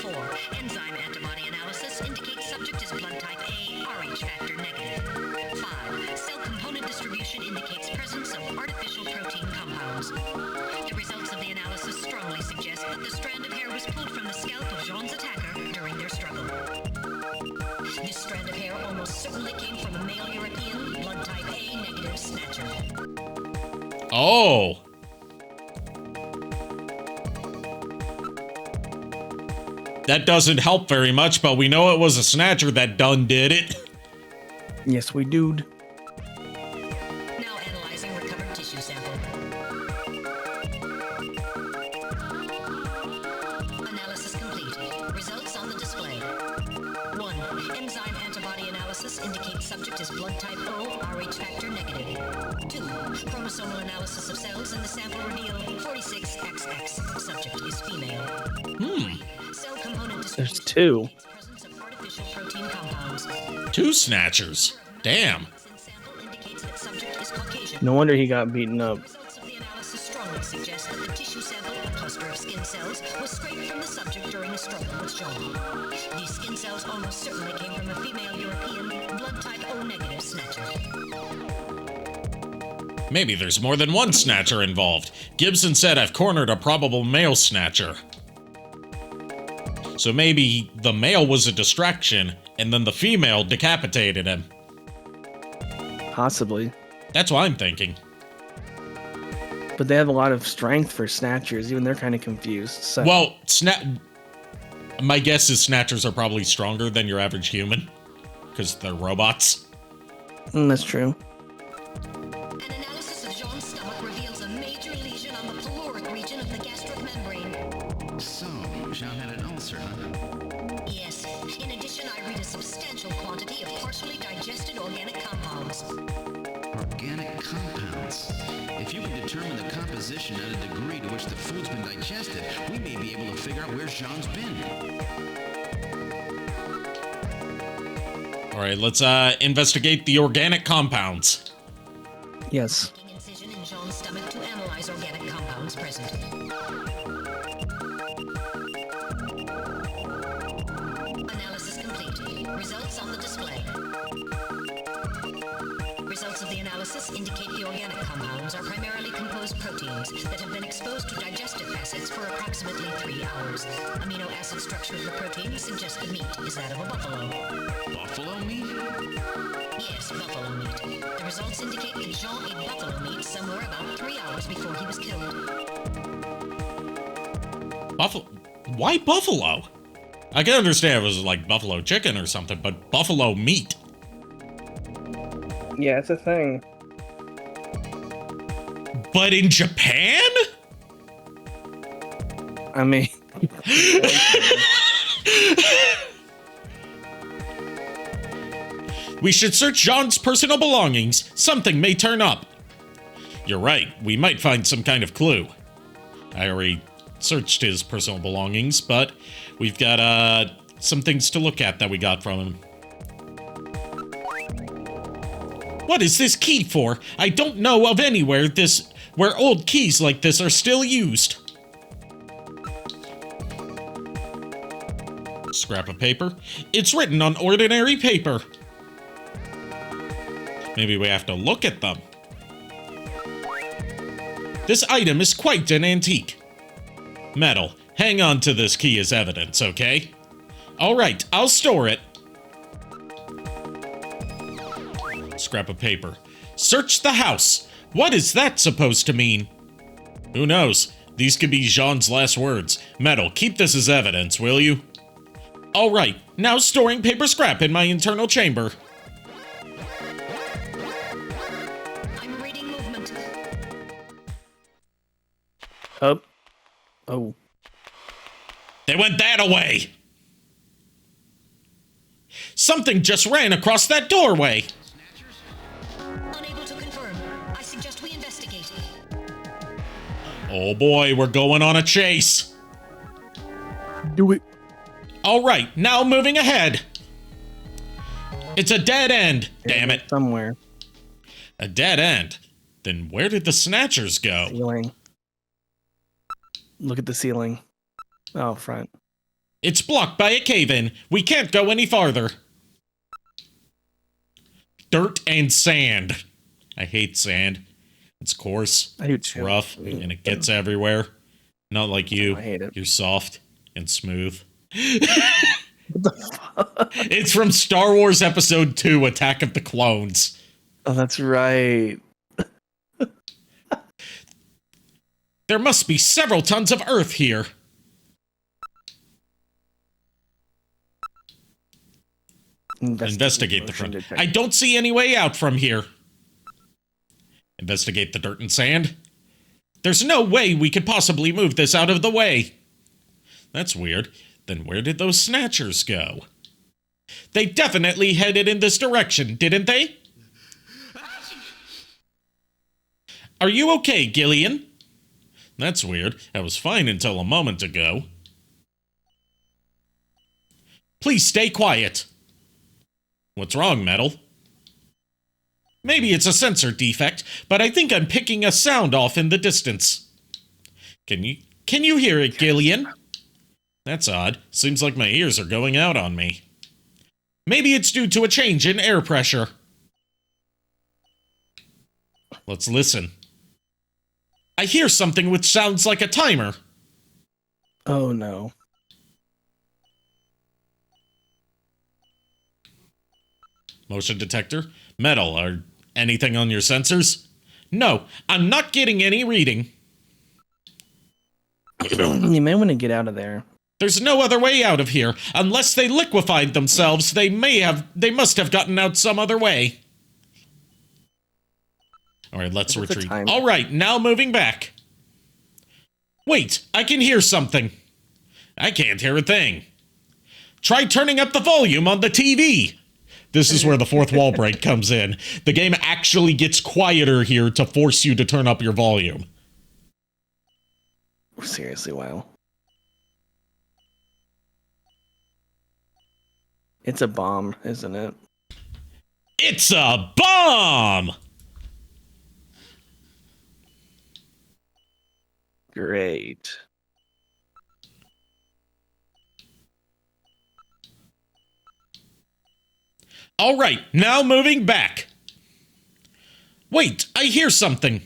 4. Enzyme antibody analysis indicates subject is blood type A, Rh factor negative. 5. Cell component distribution indicates presence of artificial protein compounds. The results of the analysis strongly suggest that the strand of hair was pulled from the scalp of Jean's attacker during their struggle. This strand of hair almost certainly came from a male European, blood type A negative Snatcher. Oh. That doesn't help very much, but we know it was a Snatcher that done did it. Yes, we do. Now analyzing recovered tissue sample. Analysis complete. Results on the display. 1. Enzyme antibody analysis indicates subject is blood type O, Rh factor negative. 2. Chromosomal analysis of cells in the sample reveal 46XX. Subject is female. 3. Cell component There's 2. presence of artificial protein compounds. 2 Snatchers. Damn. Sample indicates that subject is Caucasian. No wonder he got beaten up. Results of the analysis strongly suggest that the tissue sample cluster of skin cells was scraped from the subject during a struggle with Jean. These skin cells almost certainly came from a female European blood type O-negative snatcher. Maybe there's more than one snatcher involved. Gibson said I've cornered a probable male snatcher. So maybe the male was a distraction, and then the female decapitated him. Possibly. That's what I'm thinking. But they have a lot of strength for snatchers. Even they're kind of confused. So. Well, my guess is snatchers are probably stronger than your average human, because they're robots. That's true. An analysis of Jean's stomach reveals a major lesion on the caloric region of the gastric membrane. So, Jean had an ulcer, huh? Yes. In addition, I read a substantial quantity of partially digested organic compounds. Organic compounds. If you can determine the composition and a degree to which the food's been digested, we may be able to figure out where Jean's been. All right, let's investigate the organic compounds. Yes. Making incision in Jean's stomach to analyze organic compounds present. Analysis complete. Results on the display. Results of the analysis indicate the organic compounds are primarily composed proteins that have been exposed to digestive acids for approximately 3 hours. Amino acid structure of the protein suggests the meat is that of a buffalo. Buffalo meat? Yes, buffalo meat. The results indicate that Jean ate buffalo meat somewhere about 3 hours before he was killed. Buffalo? Why buffalo? I can understand if it was like buffalo chicken or something, but buffalo meat. Yeah, it's a thing. But in Japan? I mean, We should search Jean's personal belongings. Something may turn up. You're right, we might find some kind of clue. I already searched his personal belongings, but we've got some things to look at that we got from him. What is this key for? I don't know of anywhere where old keys like this are still used. Scrap of paper. It's written on ordinary paper. Maybe we have to look at them. This item is quite an antique. Metal. Hang on to this key as evidence, okay? Alright, I'll store it. Scrap of paper. Search the house. What is that supposed to mean? Who knows? These could be Jean's last words. Metal, keep this as evidence, will you? Alright, now storing paper scrap in my internal chamber. I'm reading movement. oh. Oh. They went that away! Something just ran across that doorway! Unable to confirm. I suggest we investigate. Oh boy, we're going on a chase. Do it. Alright, now moving ahead. It's a dead end, damn it. Somewhere. A dead end? Then where did the snatchers go? Ceiling. Look at the ceiling. Oh, front. It's blocked by a cave-in. We can't go any farther. Dirt and sand. I hate sand. It's coarse, I do it's too. rough, and it gets everywhere. Not like you. I hate it. You're soft and smooth. What the fuck? It's from Star Wars Episode 2, Attack of the Clones. Oh, that's right. There must be several tons of earth here. Investigate the front. I don't see any way out from here. Investigate the dirt and sand. There's no way we could possibly move this out of the way. That's weird. Then where did those snatchers go? They definitely headed in this direction, didn't they? Are you okay, Gillian? That's weird. I was fine until a moment ago. Please stay quiet. What's wrong, Metal? Maybe it's a sensor defect, but I think I'm picking a sound off in the distance. Can Can you hear it, Gillian? That's odd. Seems like my ears are going out on me. Maybe it's due to a change in air pressure. Let's listen. I hear something which sounds like a timer. Oh no. Motion detector? Metal, or anything on your sensors? No, I'm not getting any reading. You may want to get out of there. There's no other way out of here. Unless they liquefied themselves, they must have gotten out some other way. Alright, let's retreat. Alright, now moving back. Wait, I can hear something. I can't hear a thing. Try turning up the volume on the TV. This is where the fourth wall break comes in. The game actually gets quieter here to force you to turn up your volume. Seriously, wow. It's a bomb, isn't it? It's a bomb! Great. All right, now moving back. Wait, I hear something.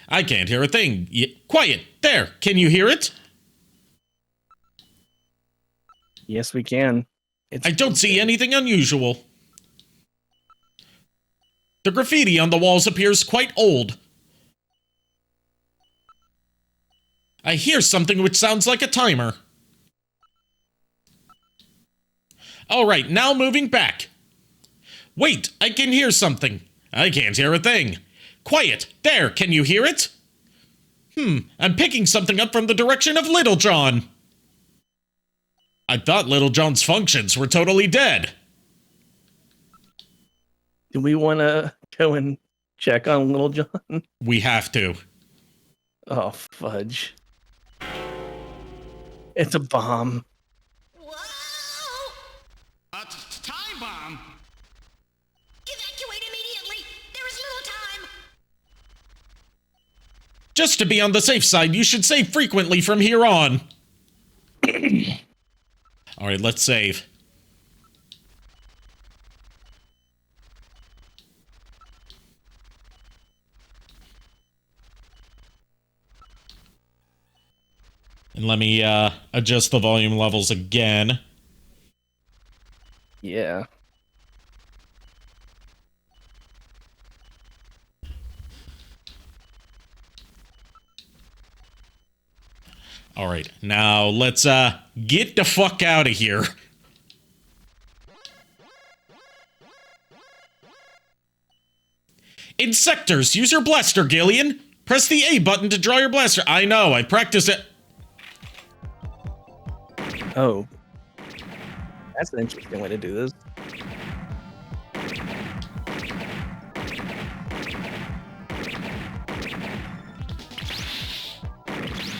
I can't hear a thing. Quiet. There. Can you hear it? Yes, we can. I don't see anything unusual. The graffiti on the walls appears quite old. I hear something which sounds like a timer. All right, now moving back. Wait, I can hear something. I can't hear a thing. Quiet. There, can you hear it? I'm picking something up from the direction of Little John. I thought Little John's functions were totally dead. Do we want to go and check on Little John? We have to. Oh, fudge. It's a bomb. Whoa! A time bomb? Evacuate immediately! There is little time! Just to be on the safe side, you should save frequently from here on. Alright, let's save. And let me adjust the volume levels again. Yeah. All right, now let's get the fuck out of here. In sectors, use your blaster, Gillian. Press the A button to draw your blaster. I know, I practiced it. Oh. That's an interesting way to do this.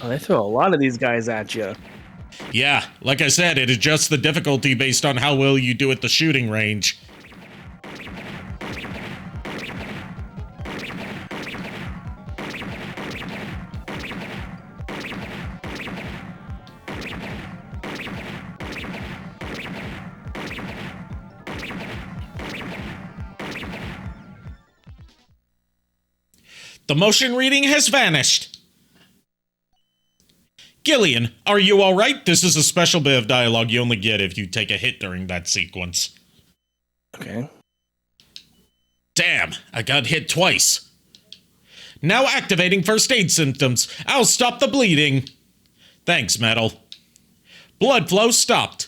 Oh, they throw a lot of these guys at you. Yeah, like I said, it adjusts the difficulty based on how well you do at the shooting range. The motion reading has vanished. Gillian, are you alright? This is a special bit of dialogue you only get if you take a hit during that sequence. Okay. Damn, I got hit twice. Now activating first aid symptoms. I'll stop the bleeding. Thanks, Metal. Blood flow stopped.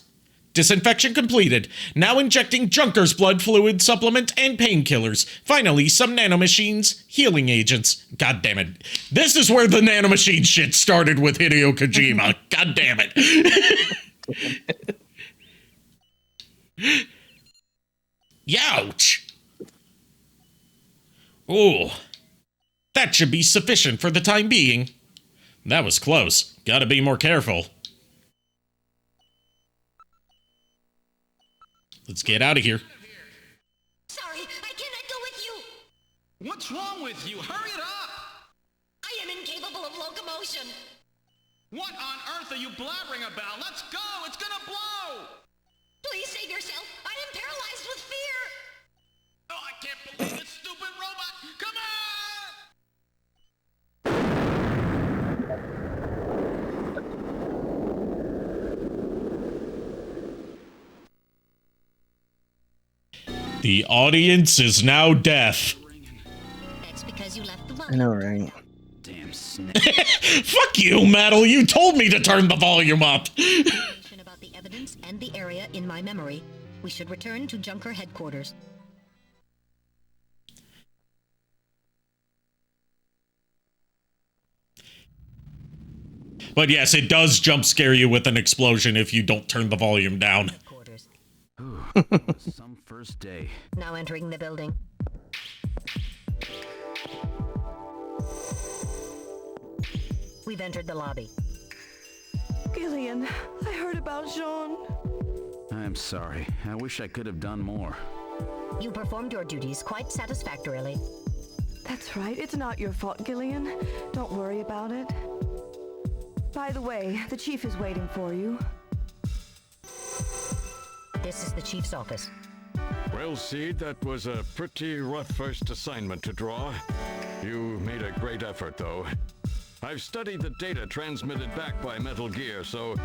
Disinfection completed. Now injecting Junker's blood fluid supplement and painkillers. Finally, some nanomachines, healing agents. God damn it. This is where the nanomachine shit started with Hideo Kojima. God damn it. Youch. Ooh. That should be sufficient for the time being. That was close. Gotta be more careful. Let's get out of here. Sorry, I cannot go with you! What's wrong with you? Hurry it up! I am incapable of locomotion! What on earth are you blabbering about? Let's go! It's gonna blow! Please save yourself. I am paralyzed with fear. Oh, I can't believe this stupid robot! Come on! The audience is now deaf. That's because you left the I money. know, right? Damn snake. Fuck you, Metal. You told me to turn the volume up. Information about the evidence and the area in my memory. We should return to Junker headquarters. But yes, it does jump scare you with an explosion if you don't turn the volume down. Headquarters. Some first day. Now entering the building. We've entered the lobby. Gillian, I heard about Jean. I'm sorry. I wish I could have done more. You performed your duties quite satisfactorily. That's right. It's not your fault, Gillian. Don't worry about it. By the way, the chief is waiting for you. This is the chief's office. Well, Seed, that was a pretty rough first assignment to draw. You made a great effort, though. I've studied the data transmitted back by Metal Gear, so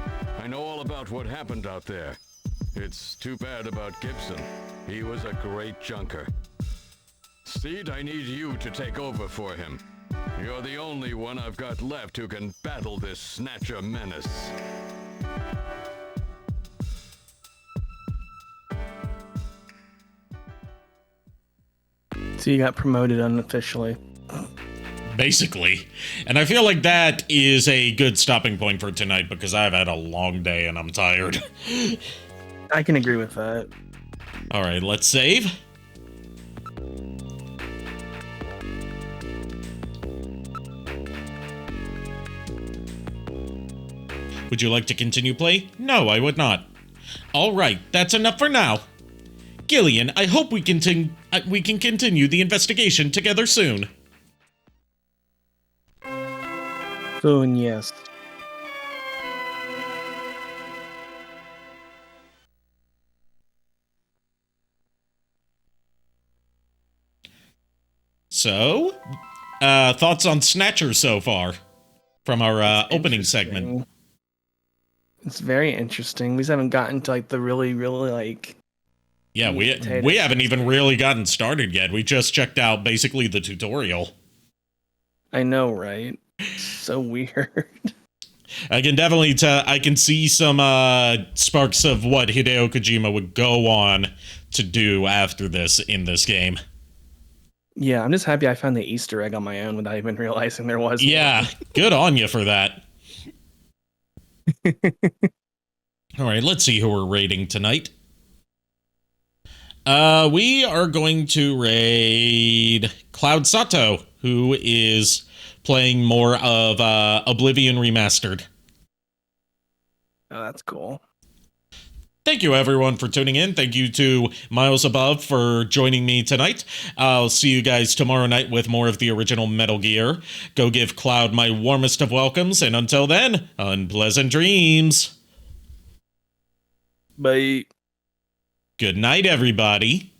I know all about what happened out there. It's too bad about Gibson. He was a great junker. Seed, I need you to take over for him. You're the only one I've got left who can battle this Snatcher menace. So you got promoted unofficially. Basically. And I feel like that is a good stopping point for tonight because I've had a long day and I'm tired. I can agree with that. Alright, let's save. Would you like to continue play? No, I would not. Alright, that's enough for now. Gillian, I hope we can continue the investigation together soon. Soon, yes. So, thoughts on Snatcher so far from our opening segment? It's very interesting. We just haven't gotten to like the really like. Yeah, we haven't even really gotten started yet. We just checked out basically the tutorial. I know, right? So weird. I can definitely I can see some sparks of what Hideo Kojima would go on to do after this in this game. Yeah, I'm just happy I found the Easter egg on my own without even realizing there was. Yeah, good on you for that. All right, let's see who we're raiding tonight. We are going to raid Cloud Sato, who is playing more of Oblivion Remastered. Oh, that's cool. Thank you, everyone, for tuning in. Thank you to Miles Above for joining me tonight. I'll see you guys tomorrow night with more of the original Metal Gear. Go give Cloud my warmest of welcomes, and until then, unpleasant dreams. Bye. Good night, everybody.